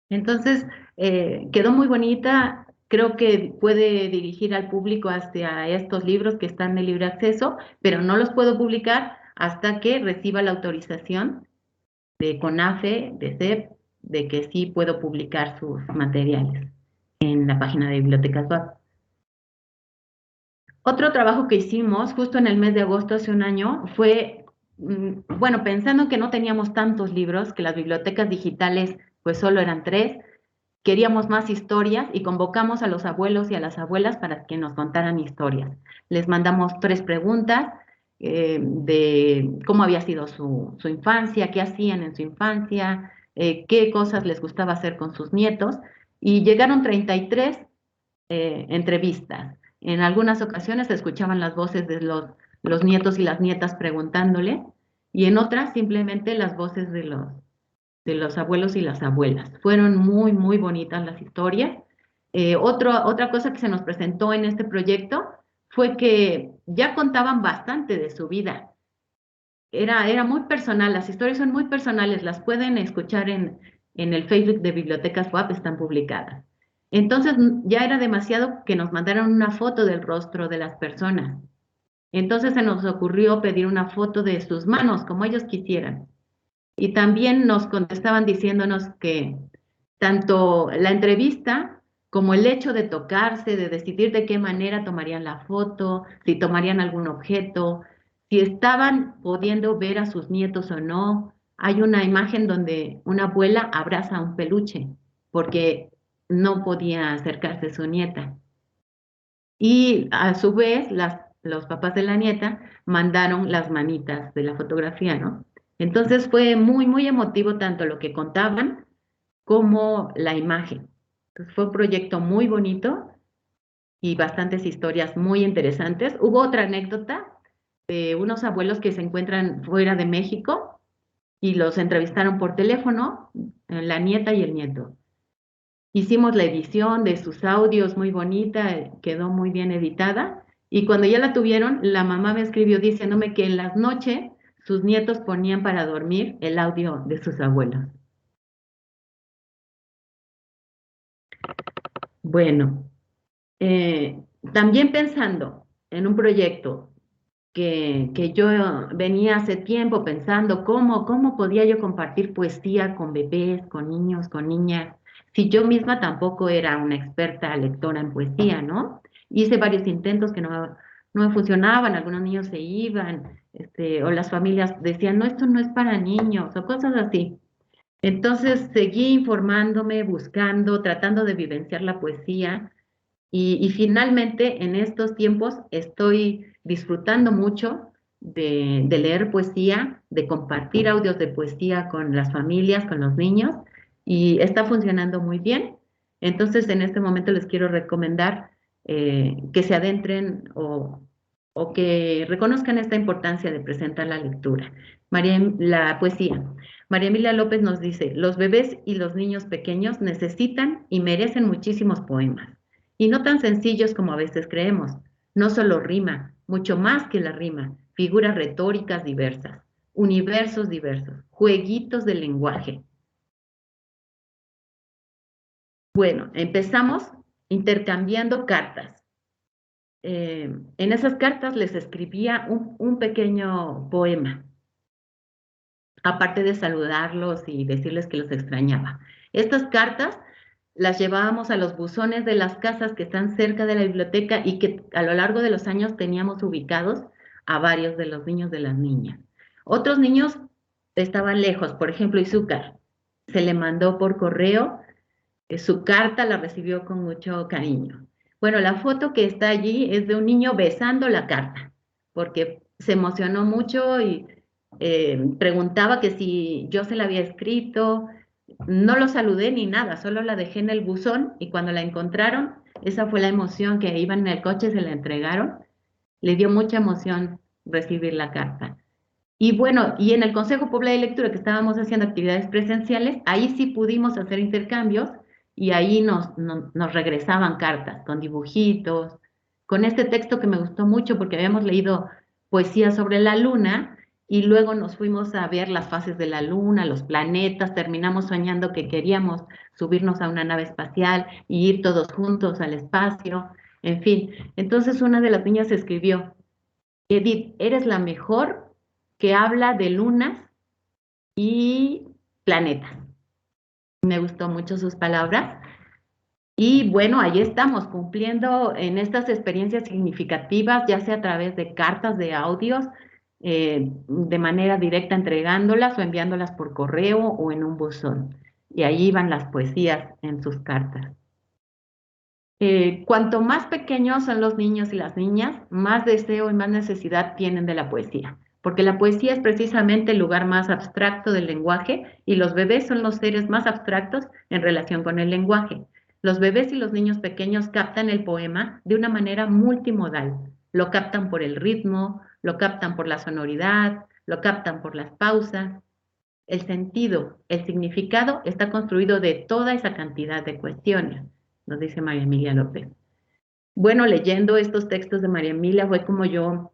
Entonces, quedó muy bonita, creo que puede dirigir al público hacia estos libros que están de libre acceso, pero no los puedo publicar hasta que reciba la autorización de CONAFE, de SEP, de que sí puedo publicar sus materiales en la página de Bibliotecas WAP. Otro trabajo que hicimos justo en el mes de agosto hace un año fue, bueno, pensando que no teníamos tantos libros, que las bibliotecas digitales pues solo eran 3, queríamos más historias y convocamos a los abuelos y a las abuelas para que nos contaran historias. Les mandamos 3 preguntas de cómo había sido su infancia, qué hacían en su infancia, qué cosas les gustaba hacer con sus nietos, y llegaron 33 entrevistas. En algunas ocasiones se escuchaban las voces de los nietos y las nietas preguntándole, y en otras simplemente las voces de los abuelos y las abuelas. Fueron muy, muy bonitas las historias. Otra cosa que se nos presentó en este proyecto fue que ya contaban bastante de su vida. Era muy personal, las historias son muy personales, las pueden escuchar en el Facebook de Bibliotecas WAP, están publicadas. Entonces ya era demasiado que nos mandaran una foto del rostro de las personas. Entonces se nos ocurrió pedir una foto de sus manos, como ellos quisieran. Y también nos contestaban diciéndonos que tanto la entrevista como el hecho de tocarse, de decidir de qué manera tomarían la foto, si tomarían algún objeto, si estaban pudiendo ver a sus nietos o no. Hay una imagen donde una abuela abraza un peluche porque no podía acercarse a su nieta. Y a su vez, los papás de la nieta mandaron las manitas de la fotografía, ¿no? Entonces fue muy, muy emotivo tanto lo que contaban como la imagen. Entonces fue un proyecto muy bonito y bastantes historias muy interesantes. Hubo otra anécdota de unos abuelos que se encuentran fuera de México y los entrevistaron por teléfono, la nieta y el nieto. Hicimos la edición de sus audios muy bonita, quedó muy bien editada. Y cuando ya la tuvieron, la mamá me escribió diciéndome que en las noches sus nietos ponían para dormir el audio de sus abuelos. Bueno, también pensando en un proyecto que yo venía hace tiempo pensando cómo podía yo compartir poesía con bebés, con niños, con niñas, si yo misma tampoco era una experta lectora en poesía, ¿no? Hice varios intentos que no me funcionaban, algunos niños se iban, o las familias decían, no, esto no es para niños, o cosas así. Entonces seguí informándome, buscando, tratando de vivenciar la poesía y finalmente en estos tiempos estoy disfrutando mucho de leer poesía, de compartir audios de poesía con las familias, con los niños y está funcionando muy bien. Entonces en este momento les quiero recomendar que se adentren o que reconozcan esta importancia de presentar la lectura. La poesía. María Emilia López nos dice, los bebés y los niños pequeños necesitan y merecen muchísimos poemas, y no tan sencillos como a veces creemos. No solo rima, mucho más que la rima, figuras retóricas diversas, universos diversos, jueguitos de lenguaje. Bueno, empezamos intercambiando cartas. En esas cartas les escribía un pequeño poema, aparte de saludarlos y decirles que los extrañaba. Estas cartas las llevábamos a los buzones de las casas que están cerca de la biblioteca y que a lo largo de los años teníamos ubicados a varios de los niños de las niñas. Otros niños estaban lejos, por ejemplo, Izúcar. Se le mandó por correo, su carta la recibió con mucho cariño. Bueno, la foto que está allí es de un niño besando la carta, porque se emocionó mucho y preguntaba que si yo se la había escrito. No lo saludé ni nada, solo la dejé en el buzón y cuando la encontraron, esa fue la emoción, que iban en el coche, se la entregaron. Le dio mucha emoción recibir la carta. Y bueno, y en el Consejo Popular de Lectura, que estábamos haciendo actividades presenciales, ahí sí pudimos hacer intercambios y ahí nos regresaban cartas con dibujitos, con este texto que me gustó mucho porque habíamos leído poesía sobre la luna y luego nos fuimos a ver las fases de la luna, los planetas, terminamos soñando que queríamos subirnos a una nave espacial y ir todos juntos al espacio, en fin. Entonces una de las niñas escribió, Edith, eres la mejor que habla de lunas y planetas. Me gustó mucho sus palabras. Y bueno, ahí estamos cumpliendo en estas experiencias significativas, ya sea a través de cartas, de audios, de manera directa entregándolas o enviándolas por correo o en un buzón. Y ahí van las poesías en sus cartas. Cuanto más pequeños son los niños y las niñas, más deseo y más necesidad tienen de la poesía, porque la poesía es precisamente el lugar más abstracto del lenguaje y los bebés son los seres más abstractos en relación con el lenguaje. Los bebés y los niños pequeños captan el poema de una manera multimodal. Lo captan por el ritmo, lo captan por la sonoridad, lo captan por las pausas. El sentido, el significado está construido de toda esa cantidad de cuestiones, nos dice María Emilia López. Bueno, leyendo estos textos de María Emilia fue como yo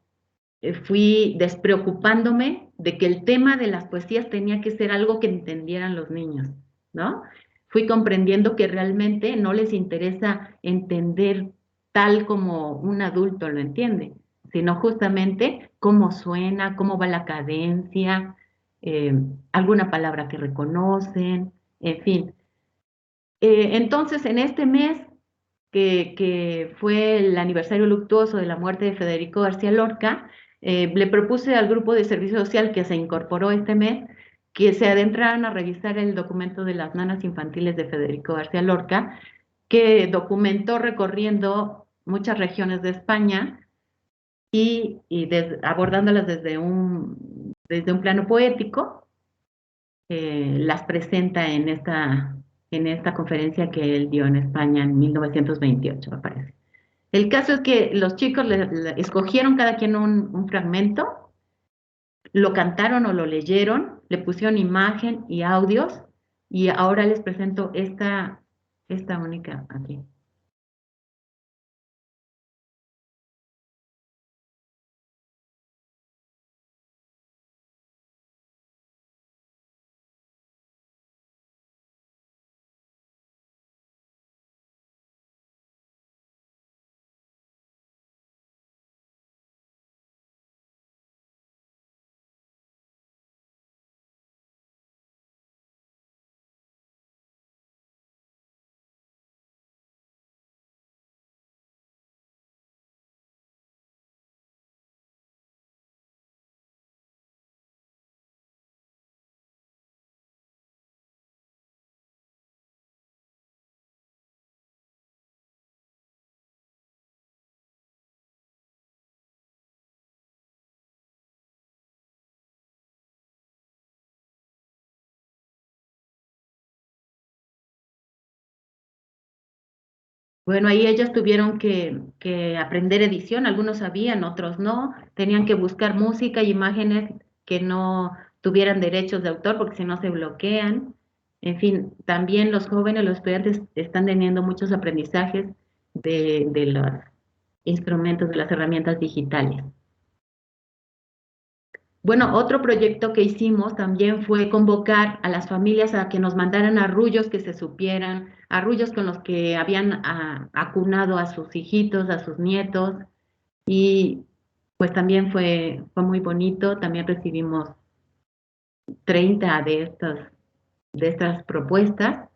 fui despreocupándome de que el tema de las poesías tenía que ser algo que entendieran los niños, ¿no? Fui comprendiendo que realmente no les interesa entender tal como un adulto lo entiende, sino justamente cómo suena, cómo va la cadencia, eh, alguna palabra que reconocen, en fin. Entonces, en este mes que fue el aniversario luctuoso de la muerte de Federico García Lorca, le propuse al grupo de servicio social que se incorporó este mes que se adentraran a revisar el documento de las nanas infantiles de Federico García Lorca, que documentó recorriendo muchas regiones de España abordándolas desde un plano poético, las presenta en esta conferencia que él dio en España en 1928, me parece. El caso es que los chicos escogieron cada quien un fragmento, lo cantaron o lo leyeron, le pusieron imagen y audios, y ahora les presento esta única aquí. Bueno, ahí ellos tuvieron que aprender edición, algunos sabían, otros no, tenían que buscar música y imágenes que no tuvieran derechos de autor porque si no se bloquean. En fin, también los jóvenes, los estudiantes están teniendo muchos aprendizajes de los instrumentos, de las herramientas digitales. Bueno, otro proyecto que hicimos también fue convocar a las familias a que nos mandaran arrullos que se supieran, arrullos con los que habían acunado a sus hijitos, a sus nietos, y pues también fue muy bonito. También recibimos 30 de estas propuestas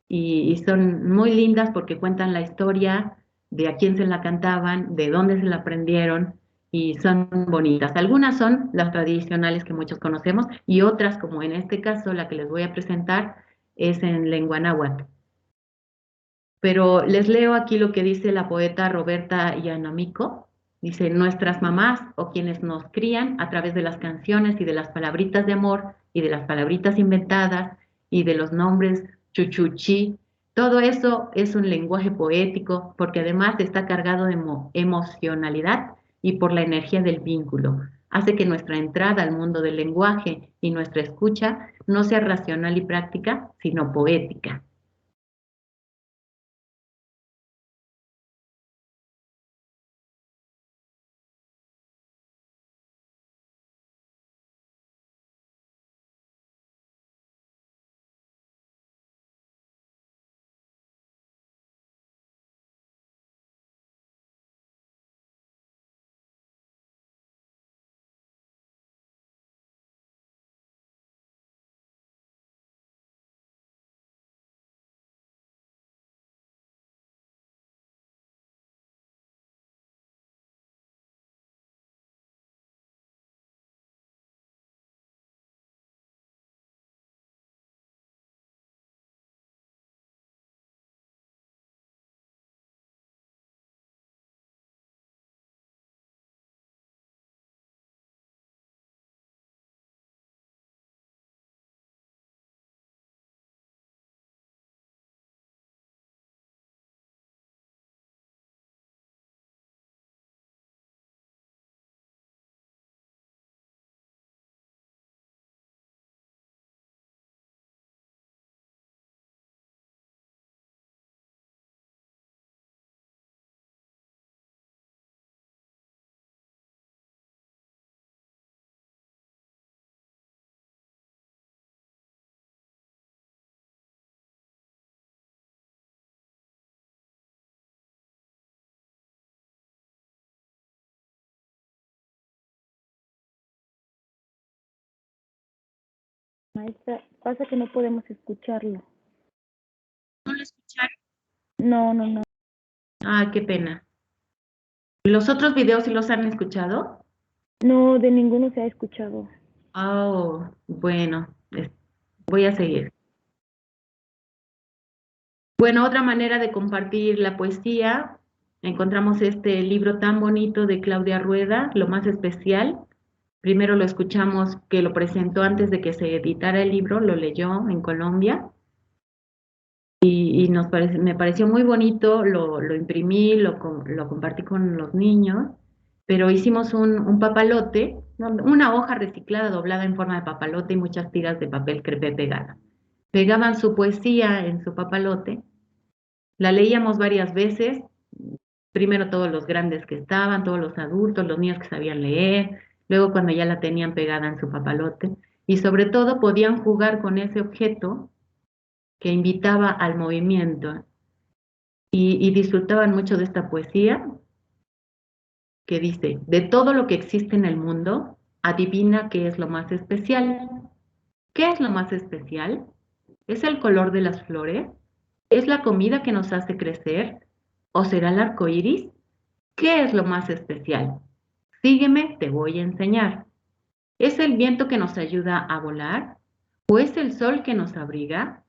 y son muy lindas porque cuentan la historia de a quién se la cantaban, de dónde se la aprendieron y son bonitas. Algunas son las tradicionales que muchos conocemos y otras, como en este caso, la que les voy a presentar, es en lengua náhuatl. Pero les leo aquí lo que dice la poeta Roberta Yanamico. Dice, nuestras mamás o quienes nos crían a través de las canciones y de las palabritas de amor y de las palabritas inventadas y de los nombres chuchuchi, todo eso es un lenguaje poético porque además está cargado de emocionalidad y por la energía del vínculo. Hace que nuestra entrada al mundo del lenguaje y nuestra escucha no sea racional y práctica, sino poética. Maestra, pasa que no podemos escucharlo. ¿No lo escucharon? No. Ah, qué pena. ¿Los otros videos sí los han escuchado? No, de ninguno se ha escuchado. Oh, bueno, voy a seguir. Bueno, otra manera de compartir la poesía, encontramos este libro tan bonito de Claudia Rueda, Lo más especial. Primero lo escuchamos que lo presentó antes de que se editara el libro, lo leyó en Colombia y me pareció muy bonito, lo imprimí, lo compartí con los niños, pero hicimos un papalote, una hoja reciclada doblada en forma de papalote y muchas tiras de papel crepé pegadas. Pegaban su poesía en su papalote, la leíamos varias veces, primero todos los grandes que estaban, todos los adultos, los niños que sabían leer, luego cuando ya la tenían pegada en su papalote, y sobre todo podían jugar con ese objeto que invitaba al movimiento y disfrutaban mucho de esta poesía que dice, de todo lo que existe en el mundo, adivina qué es lo más especial. ¿Qué es lo más especial? ¿Es el color de las flores? ¿Es la comida que nos hace crecer? ¿O será el arco iris? ¿Qué es lo más especial? Sígueme, te voy a enseñar. ¿Es el viento que nos ayuda a volar? ¿O es el sol que nos abriga?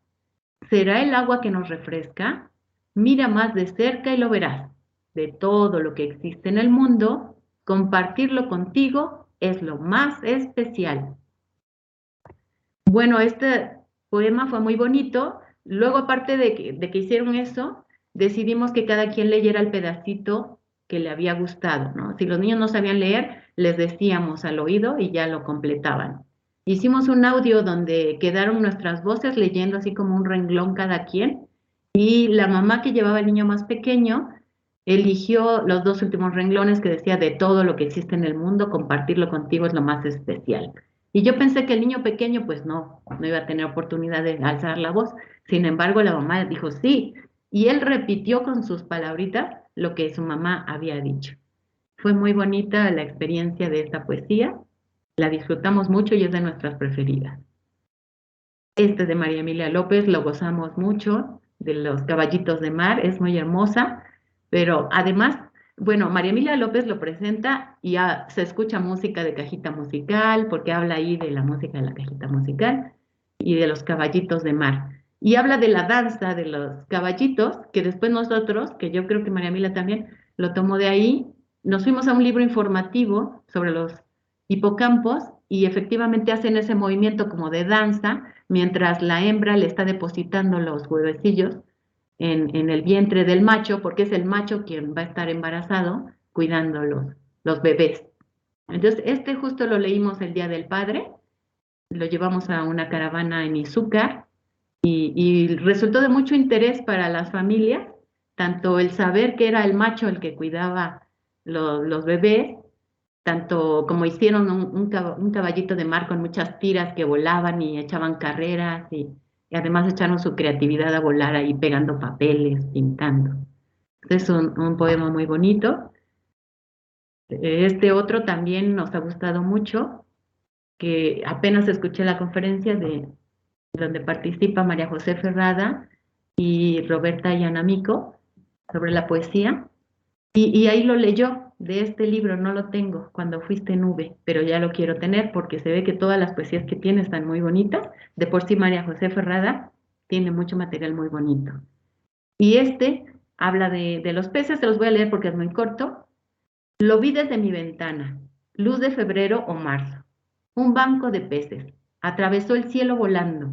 ¿Será el agua que nos refresca? Mira más de cerca y lo verás. De todo lo que existe en el mundo, compartirlo contigo es lo más especial. Bueno, este poema fue muy bonito. Luego, aparte de que hicieron eso, decidimos que cada quien leyera el pedacito que le había gustado, ¿no? Si los niños no sabían leer, les decíamos al oído y ya lo completaban. Hicimos un audio donde quedaron nuestras voces leyendo así como un renglón cada quien, y la mamá que llevaba al niño más pequeño eligió los 2 últimos renglones que decía: de todo lo que existe en el mundo, compartirlo contigo es lo más especial. Y yo pensé que el niño pequeño pues no iba a tener oportunidad de alzar la voz. Sin embargo, la mamá dijo sí, y él repitió con sus palabritas lo que su mamá había dicho. Fue muy bonita la experiencia de esta poesía, la disfrutamos mucho y es de nuestras preferidas. Este de María Emilia López lo gozamos mucho, de los caballitos de mar, es muy hermosa, pero además, bueno, María Emilia López lo presenta y se escucha música de cajita musical, porque habla ahí de la música de la cajita musical y de los caballitos de mar. Y habla de la danza de los caballitos, que después nosotros, que yo creo que María Emilia también lo tomó de ahí, nos fuimos a un libro informativo sobre los hipocampos y efectivamente hacen ese movimiento como de danza, mientras la hembra le está depositando los huevecillos en el vientre del macho, porque es el macho quien va a estar embarazado cuidando los bebés. Entonces, este justo lo leímos el Día del Padre, lo llevamos a una caravana en Izúcar y resultó de mucho interés para las familias, tanto el saber que era el macho el que cuidaba los bebés, tanto como hicieron un caballito de mar con muchas tiras que volaban y echaban carreras y además echaron su creatividad a volar ahí pegando papeles, pintando. Es un poema muy bonito. Este otro también nos ha gustado mucho, que apenas escuché la conferencia donde participa María José Ferrada y Roberta Yanamico sobre la poesía. Y ahí lo leyó, de este libro no lo tengo, Cuando fuiste nube, pero ya lo quiero tener porque se ve que todas las poesías que tiene están muy bonitas. De por sí María José Ferrada tiene mucho material muy bonito. Y este habla de los peces, se los voy a leer porque es muy corto. Lo vi desde mi ventana, luz de febrero o marzo. Un banco de peces, atravesó el cielo volando,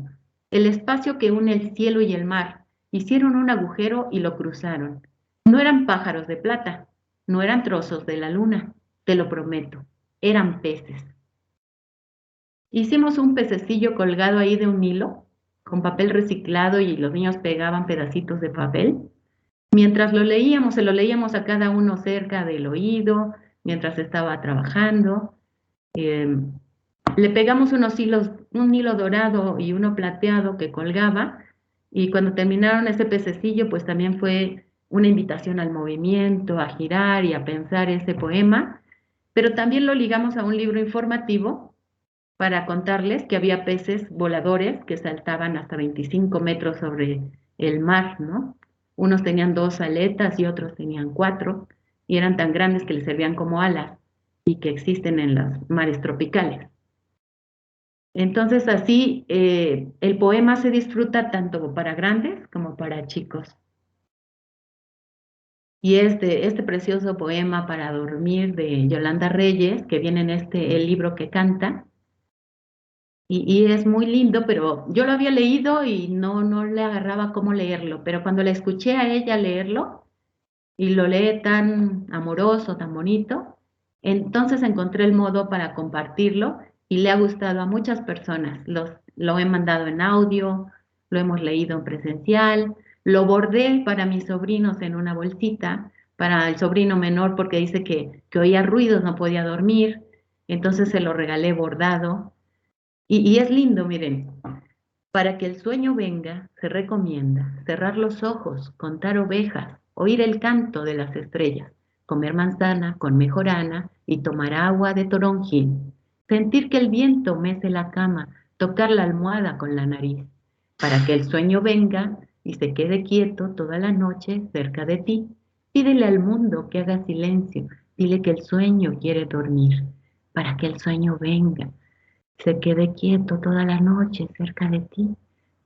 el espacio que une el cielo y el mar. Hicieron un agujero y lo cruzaron. No eran pájaros de plata, no eran trozos de la luna, te lo prometo, eran peces. Hicimos un pececillo colgado ahí de un hilo, con papel reciclado y los niños pegaban pedacitos de papel. Mientras lo leíamos, se lo leíamos a cada uno cerca del oído, mientras estaba trabajando. Le pegamos unos hilos, un hilo dorado y uno plateado que colgaba, y cuando terminaron ese pececillo, pues también fue una invitación al movimiento, a girar y a pensar ese poema, pero también lo ligamos a un libro informativo para contarles que había peces voladores que saltaban hasta 25 metros sobre el mar, ¿no? Unos tenían 2 aletas y otros tenían 4, y eran tan grandes que les servían como alas y que existen en los mares tropicales. Entonces así el poema se disfruta tanto para grandes como para chicos. Y este precioso poema para dormir de Yolanda Reyes, que viene en el libro que canta, y es muy lindo, pero yo lo había leído y no le agarraba cómo leerlo, pero cuando la escuché a ella leerlo, y lo lee tan amoroso, tan bonito, entonces encontré el modo para compartirlo y le ha gustado a muchas personas. Lo he mandado en audio, lo hemos leído en presencial, lo bordé para mis sobrinos en una bolsita, para el sobrino menor porque dice que oía ruidos, no podía dormir, entonces se lo regalé bordado. Y es lindo, miren. Para que el sueño venga, se recomienda cerrar los ojos, contar ovejas, oír el canto de las estrellas, comer manzana con mejorana y tomar agua de toronjil, sentir que el viento mece la cama, tocar la almohada con la nariz. Para que el sueño venga y se quede quieto toda la noche cerca de ti, pídele al mundo que haga silencio, dile que el sueño quiere dormir. Para que el sueño venga, se quede quieto toda la noche cerca de ti.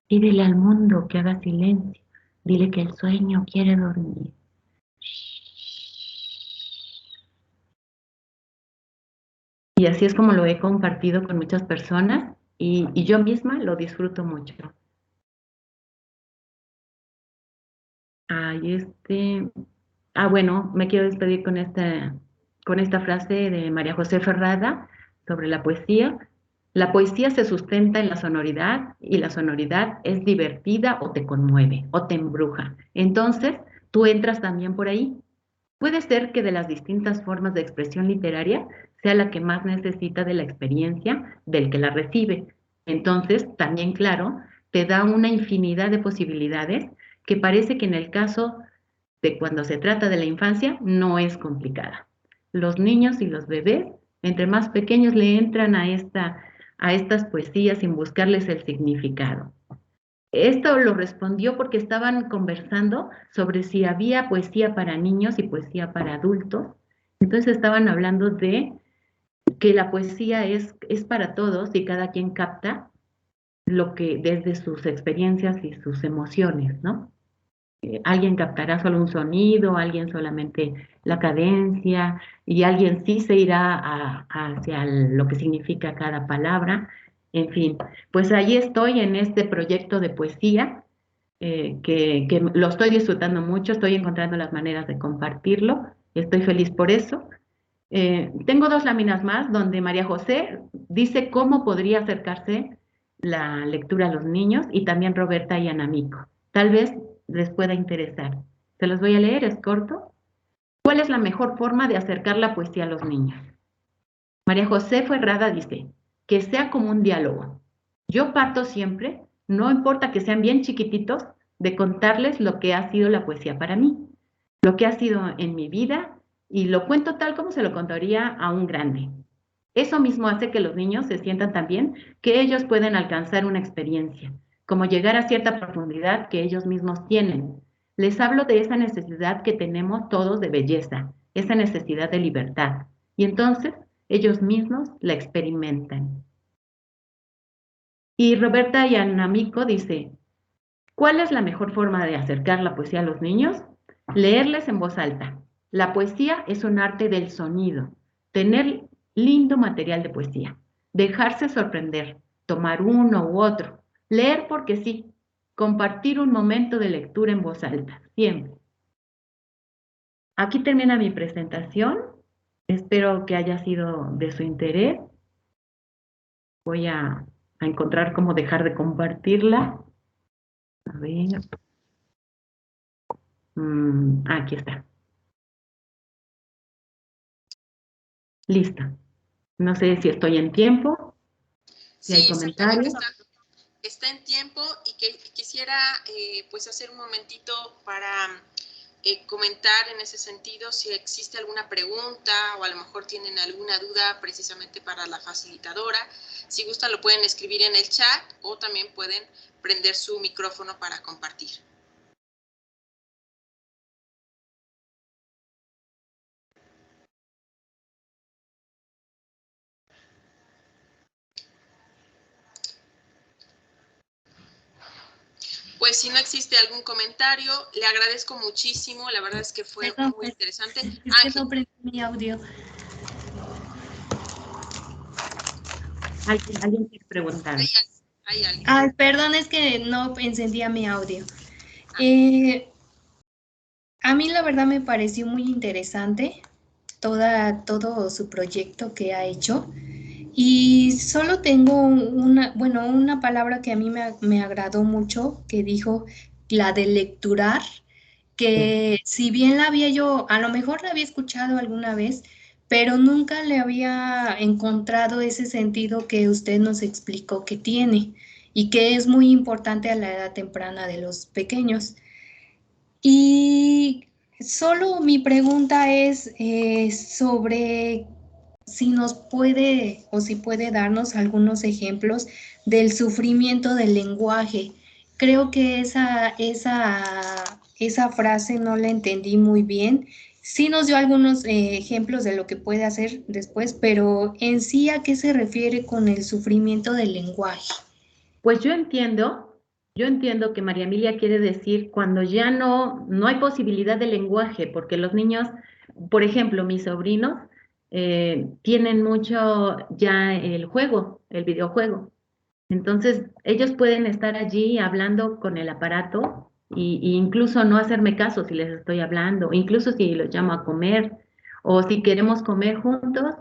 Pídele al mundo que haga silencio. Dile que el sueño quiere dormir. Y así es como lo he compartido con muchas personas y yo misma lo disfruto mucho. Ay, bueno, me quiero despedir con esta frase de María José Ferrada sobre la poesía. La poesía se sustenta en la sonoridad y la sonoridad es divertida o te conmueve o te embruja. Entonces, tú entras también por ahí. Puede ser que de las distintas formas de expresión literaria sea la que más necesita de la experiencia del que la recibe. Entonces, también, claro, te da una infinidad de posibilidades que parece que en el caso de cuando se trata de la infancia no es complicada. Los niños y los bebés, entre más pequeños, le entran a estas poesías sin buscarles el significado. Esto lo respondió porque estaban conversando sobre si había poesía para niños y poesía para adultos. Entonces estaban hablando de que la poesía es para todos y cada quien capta lo que desde sus experiencias y sus emociones, ¿no? Alguien captará solo un sonido, alguien solamente la cadencia, y alguien sí se irá hacia lo que significa cada palabra. En fin, pues ahí estoy en este proyecto de poesía, que lo estoy disfrutando mucho, estoy encontrando las maneras de compartirlo, estoy feliz por eso. Tengo 2 láminas más donde María José dice cómo podría acercarse la lectura a los niños, y también Roberta y Anamico. Tal vez les pueda interesar. Se los voy a leer, es corto. ¿Cuál es la mejor forma de acercar la poesía a los niños? María José Ferrada dice, que sea como un diálogo. Yo parto siempre, no importa que sean bien chiquititos, de contarles lo que ha sido la poesía para mí, lo que ha sido en mi vida, y lo cuento tal como se lo contaría a un grande. Eso mismo hace que los niños se sientan también que ellos pueden alcanzar una experiencia, como llegar a cierta profundidad que ellos mismos tienen. Les hablo de esa necesidad que tenemos todos de belleza, esa necesidad de libertad, y entonces ellos mismos la experimentan. Y Roberta Yanamico dice, ¿cuál es la mejor forma de acercar la poesía a los niños? Leerles en voz alta. La poesía es un arte del sonido. Tener lindo material de poesía. Dejarse sorprender. Tomar uno u otro. Leer porque sí. Compartir un momento de lectura en voz alta. Siempre. Aquí termina mi presentación. Espero que haya sido de su interés. Voy a encontrar cómo dejar de compartirla. A ver. Aquí está. Lista. No sé si estoy en tiempo, si hay Sí, exactamente, comentarios. está en tiempo, y que quisiera pues hacer un momentito para comentar en ese sentido si existe alguna pregunta o a lo mejor tienen alguna duda precisamente para la facilitadora. Si gustan lo pueden escribir en el chat o también pueden prender su micrófono para compartir. Pues si no existe algún comentario, le agradezco muchísimo, la verdad es que fue muy interesante. Es que no prendí mi audio. ¿Alguien quiere preguntar? Hay alguien. Ay, perdón, es que no encendía mi audio. A mí la verdad me pareció muy interesante todo su proyecto que ha hecho. Y solo tengo una palabra que a mí me agradó mucho, que dijo la de lecturar, que si bien la había yo, a lo mejor la había escuchado alguna vez, pero nunca le había encontrado ese sentido que usted nos explicó que tiene y que es muy importante a la edad temprana de los pequeños. Y solo mi pregunta es sobre si nos puede o si puede darnos algunos ejemplos del sufrimiento del lenguaje. Creo que esa frase no la entendí muy bien. Sí nos dio algunos ejemplos de lo que puede hacer después, pero en sí, ¿a qué se refiere con el sufrimiento del lenguaje? Pues yo entiendo que María Emilia quiere decir cuando ya no hay posibilidad de lenguaje, porque los niños, por ejemplo, mis sobrinos, tienen mucho ya el juego, el videojuego. Entonces, ellos pueden estar allí hablando con el aparato y incluso no hacerme caso si les estoy hablando, incluso si los llamo a comer, o si queremos comer juntos,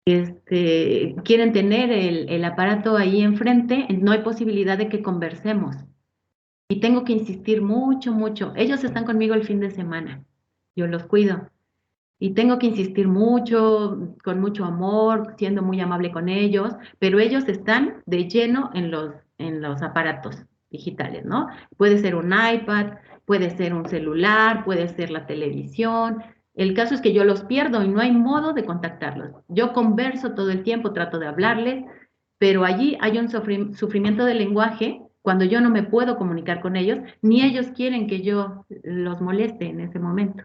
quieren tener el aparato ahí enfrente, no hay posibilidad de que conversemos. Y tengo que insistir mucho, mucho. Ellos están conmigo el fin de semana, yo los cuido. Y tengo que insistir mucho, con mucho amor, siendo muy amable con ellos, pero ellos están de lleno en los aparatos digitales, ¿no? Puede ser un iPad, puede ser un celular, puede ser la televisión. El caso es que yo los pierdo y no hay modo de contactarlos. Yo converso todo el tiempo, trato de hablarles, pero allí hay un sufrimiento del lenguaje cuando yo no me puedo comunicar con ellos, ni ellos quieren que yo los moleste en ese momento,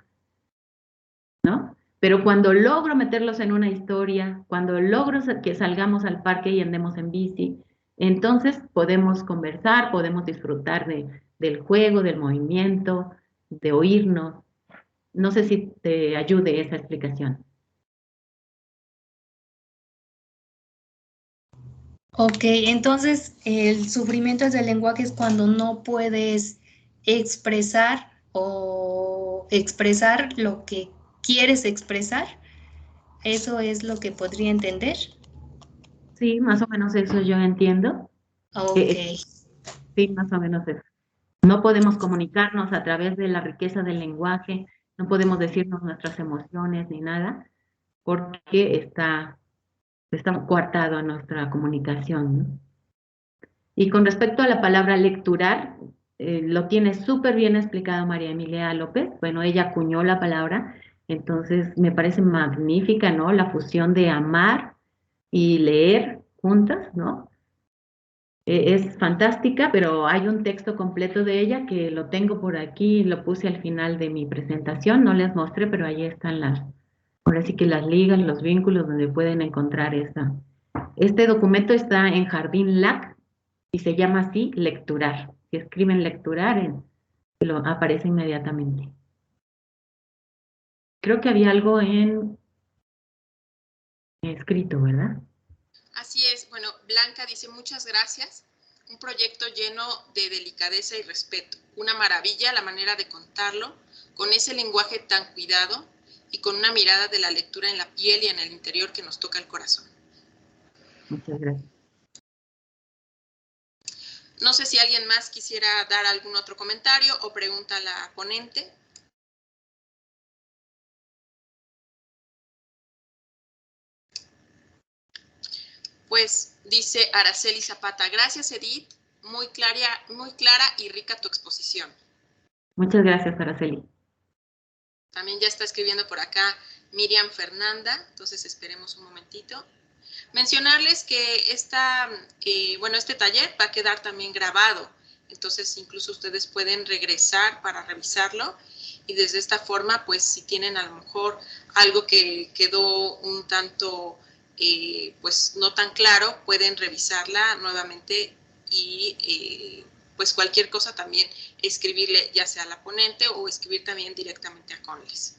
¿no? Pero cuando logro meterlos en una historia, cuando logro que salgamos al parque y andemos en bici, entonces podemos conversar, podemos disfrutar del juego, del movimiento, de oírnos. No sé si te ayude esa explicación. Ok, entonces el sufrimiento del lenguaje es cuando no puedes expresar o expresar lo que quieres expresar. ¿Eso es lo que podría entender? Sí, más o menos eso yo entiendo. Ok, Sí, más o menos eso. No podemos comunicarnos a través de la riqueza del lenguaje, no podemos decirnos nuestras emociones ni nada, porque está coartado a nuestra comunicación, ¿no? Y con respecto a la palabra lecturar, lo tiene súper bien explicado María Emilia López. Bueno, ella acuñó la palabra, entonces me parece magnífica, ¿no? La fusión de amar y leer juntas, ¿no? Es fantástica, pero hay un texto completo de ella que lo tengo por aquí, lo puse al final de mi presentación, no les mostré, pero ahí están ahora sí que las ligas, los vínculos donde pueden encontrar esa. Este documento está en Jardín LAC y se llama así Lecturar. Si escriben Lecturar, lo aparece inmediatamente. Creo que había algo en escrito, ¿verdad? Así es. Bueno, Blanca dice muchas gracias. Un proyecto lleno de delicadeza y respeto. Una maravilla la manera de contarlo, con ese lenguaje tan cuidado y con una mirada de la lectura en la piel y en el interior que nos toca el corazón. Muchas gracias. No sé si alguien más quisiera dar algún otro comentario o pregunta a la ponente. Pues dice Araceli Zapata, gracias Edith, muy clara y rica tu exposición. Muchas gracias, Araceli. También ya está escribiendo por acá Miriam Fernanda, entonces esperemos un momentito. Mencionarles que este taller va a quedar también grabado, entonces incluso ustedes pueden regresar para revisarlo y desde esta forma, pues si tienen a lo mejor algo que quedó un tanto, pues no tan claro, pueden revisarla nuevamente y pues cualquier cosa también escribirle ya sea a la ponente o escribir también directamente a Conles.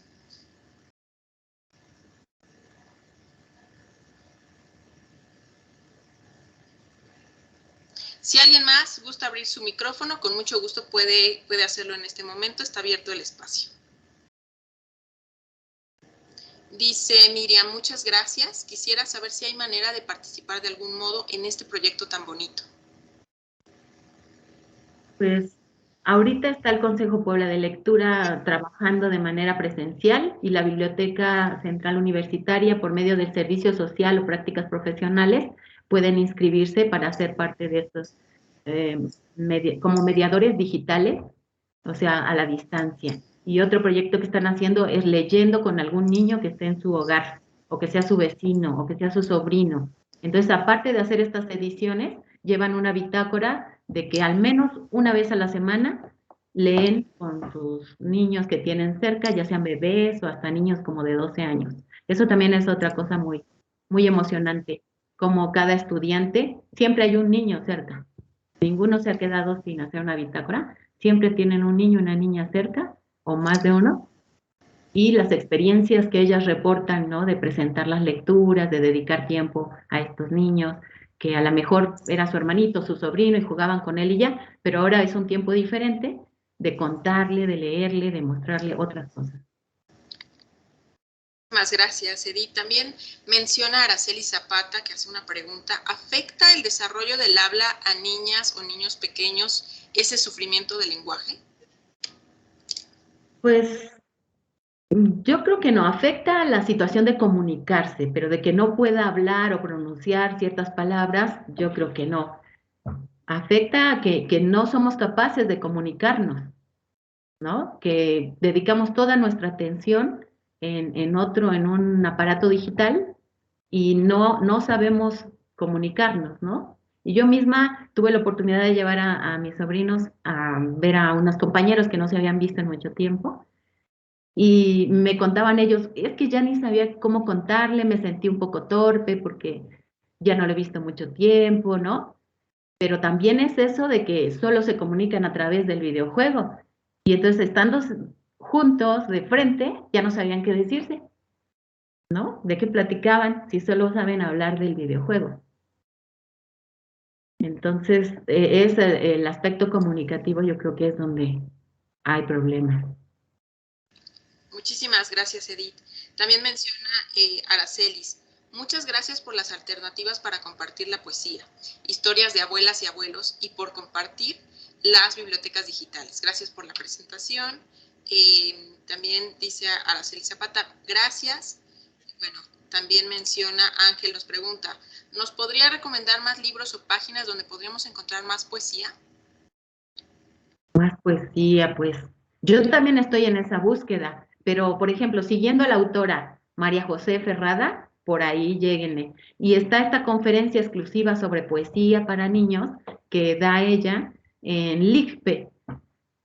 Si alguien más gusta abrir su micrófono, con mucho gusto puede hacerlo en este momento, está abierto el espacio. Dice Miriam, muchas gracias. Quisiera saber si hay manera de participar de algún modo en este proyecto tan bonito. Pues ahorita está el Consejo Puebla de Lectura trabajando de manera presencial y la Biblioteca Central Universitaria, por medio del servicio social o prácticas profesionales, pueden inscribirse para ser parte de estos como mediadores digitales, o sea, a la distancia. Y otro proyecto que están haciendo es leyendo con algún niño que esté en su hogar, o que sea su vecino, o que sea su sobrino. Entonces, aparte de hacer estas ediciones, llevan una bitácora de que al menos una vez a la semana leen con sus niños que tienen cerca, ya sean bebés o hasta niños como de 12 años. Eso también es otra cosa muy, muy emocionante. Como cada estudiante, siempre hay un niño cerca. Ninguno se ha quedado sin hacer una bitácora. Siempre tienen un niño y una niña cerca, o más de uno, y las experiencias que ellas reportan, ¿no? De presentar las lecturas, de dedicar tiempo a estos niños, que a lo mejor era su hermanito, su sobrino y jugaban con él y ya, pero ahora es un tiempo diferente de contarle, de leerle, de mostrarle otras cosas. Muchas gracias, Edith. También menciona Araceli Zapata, que hace una pregunta. ¿Afecta el desarrollo del habla a niñas o niños pequeños ese sufrimiento del lenguaje? Pues yo creo que no, afecta la situación de comunicarse, pero de que no pueda hablar o pronunciar ciertas palabras, yo creo que no. Afecta a que no somos capaces de comunicarnos, ¿no? Que dedicamos toda nuestra atención en un aparato digital y no sabemos comunicarnos, ¿no? Y yo misma tuve la oportunidad de llevar a mis sobrinos a ver a unos compañeros que no se habían visto en mucho tiempo. Y me contaban ellos, es que ya ni sabía cómo contarle, me sentí un poco torpe porque ya no lo he visto mucho tiempo, ¿no? Pero también es eso de que solo se comunican a través del videojuego. Y entonces estando juntos de frente, ya no sabían qué decirse, ¿no? ¿De qué platicaban si solo saben hablar del videojuego? Entonces, es el aspecto comunicativo, yo creo que es donde hay problemas. Muchísimas gracias, Edith. También menciona Aracelis. Muchas gracias por las alternativas para compartir la poesía, historias de abuelas y abuelos y por compartir las bibliotecas digitales. Gracias por la presentación. También dice Araceli Zapata, gracias. Bueno, también menciona Ángel, nos pregunta, ¿nos podría recomendar más libros o páginas donde podríamos encontrar más poesía? Más poesía, pues. Yo también estoy en esa búsqueda, pero por ejemplo, siguiendo a la autora María José Ferrada, por ahí lléguenle. Y está esta conferencia exclusiva sobre poesía para niños que da ella en LIJP,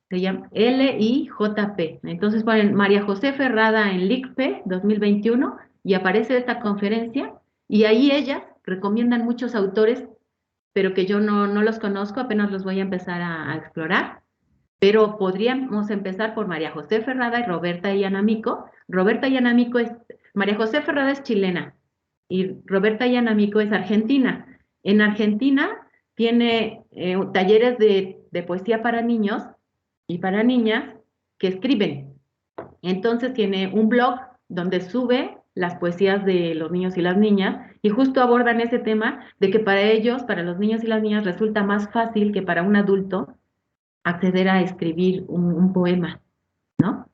se llama LIJP. Entonces ponen María José Ferrada en LIJP 2021 y aparece esta conferencia y ahí ellas recomiendan muchos autores, pero que yo no los conozco, apenas los voy a empezar a explorar. Pero podríamos empezar por María José Ferrada y Roberta Ianamico. María José Ferrada es chilena y Roberta Ianamico es argentina. En Argentina tiene talleres de poesía para niños y para niñas que escriben. Entonces tiene un blog donde sube las poesías de los niños y las niñas y justo abordan ese tema de que para ellos, para los niños y las niñas, resulta más fácil que para un adulto acceder a escribir un poema, ¿no?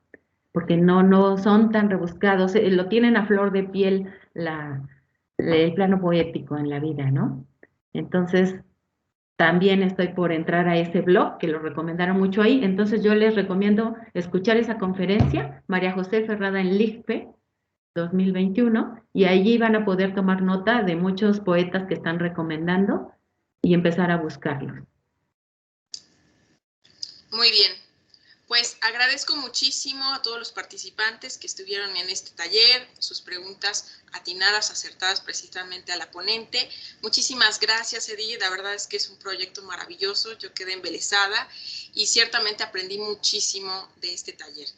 Porque no son tan rebuscados, lo tienen a flor de piel el plano poético en la vida, ¿no? Entonces, también estoy por entrar a ese blog, que lo recomendaron mucho ahí, entonces yo les recomiendo escuchar esa conferencia, María José Ferrada en LIJPE 2021, y allí van a poder tomar nota de muchos poetas que están recomendando y empezar a buscarlos. Muy bien, pues agradezco muchísimo a todos los participantes que estuvieron en este taller, sus preguntas atinadas, acertadas precisamente a la ponente. Muchísimas gracias, Edith, la verdad es que es un proyecto maravilloso, yo quedé embelesada y ciertamente aprendí muchísimo de este taller.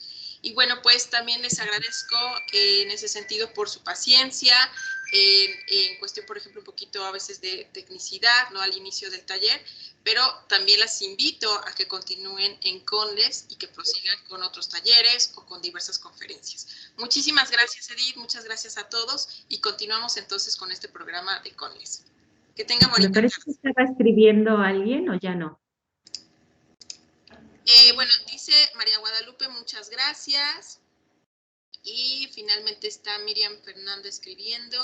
Y bueno, pues también les agradezco en ese sentido por su paciencia, en cuestión, por ejemplo, un poquito a veces de tecnicidad, ¿no? Al inicio del taller, pero también las invito a que continúen en Conles y que prosigan con otros talleres o con diversas conferencias. Muchísimas gracias, Edith, muchas gracias a todos y continuamos entonces con este programa de Conles. Que tengan bonita tarde. ¿Me parece que estaba escribiendo alguien o ya no? Bueno, dice María Guadalupe, muchas gracias. Y finalmente está Miriam Fernández escribiendo,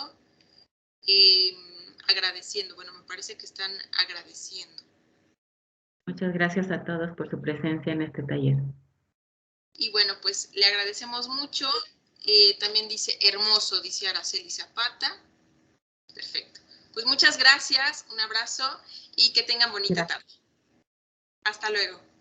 agradeciendo. Bueno, me parece que están agradeciendo. Muchas gracias a todos por su presencia en este taller. Y bueno, pues le agradecemos mucho. También dice hermoso, dice Araceli Zapata. Perfecto. Pues muchas gracias, un abrazo y que tengan bonita tarde. Hasta luego.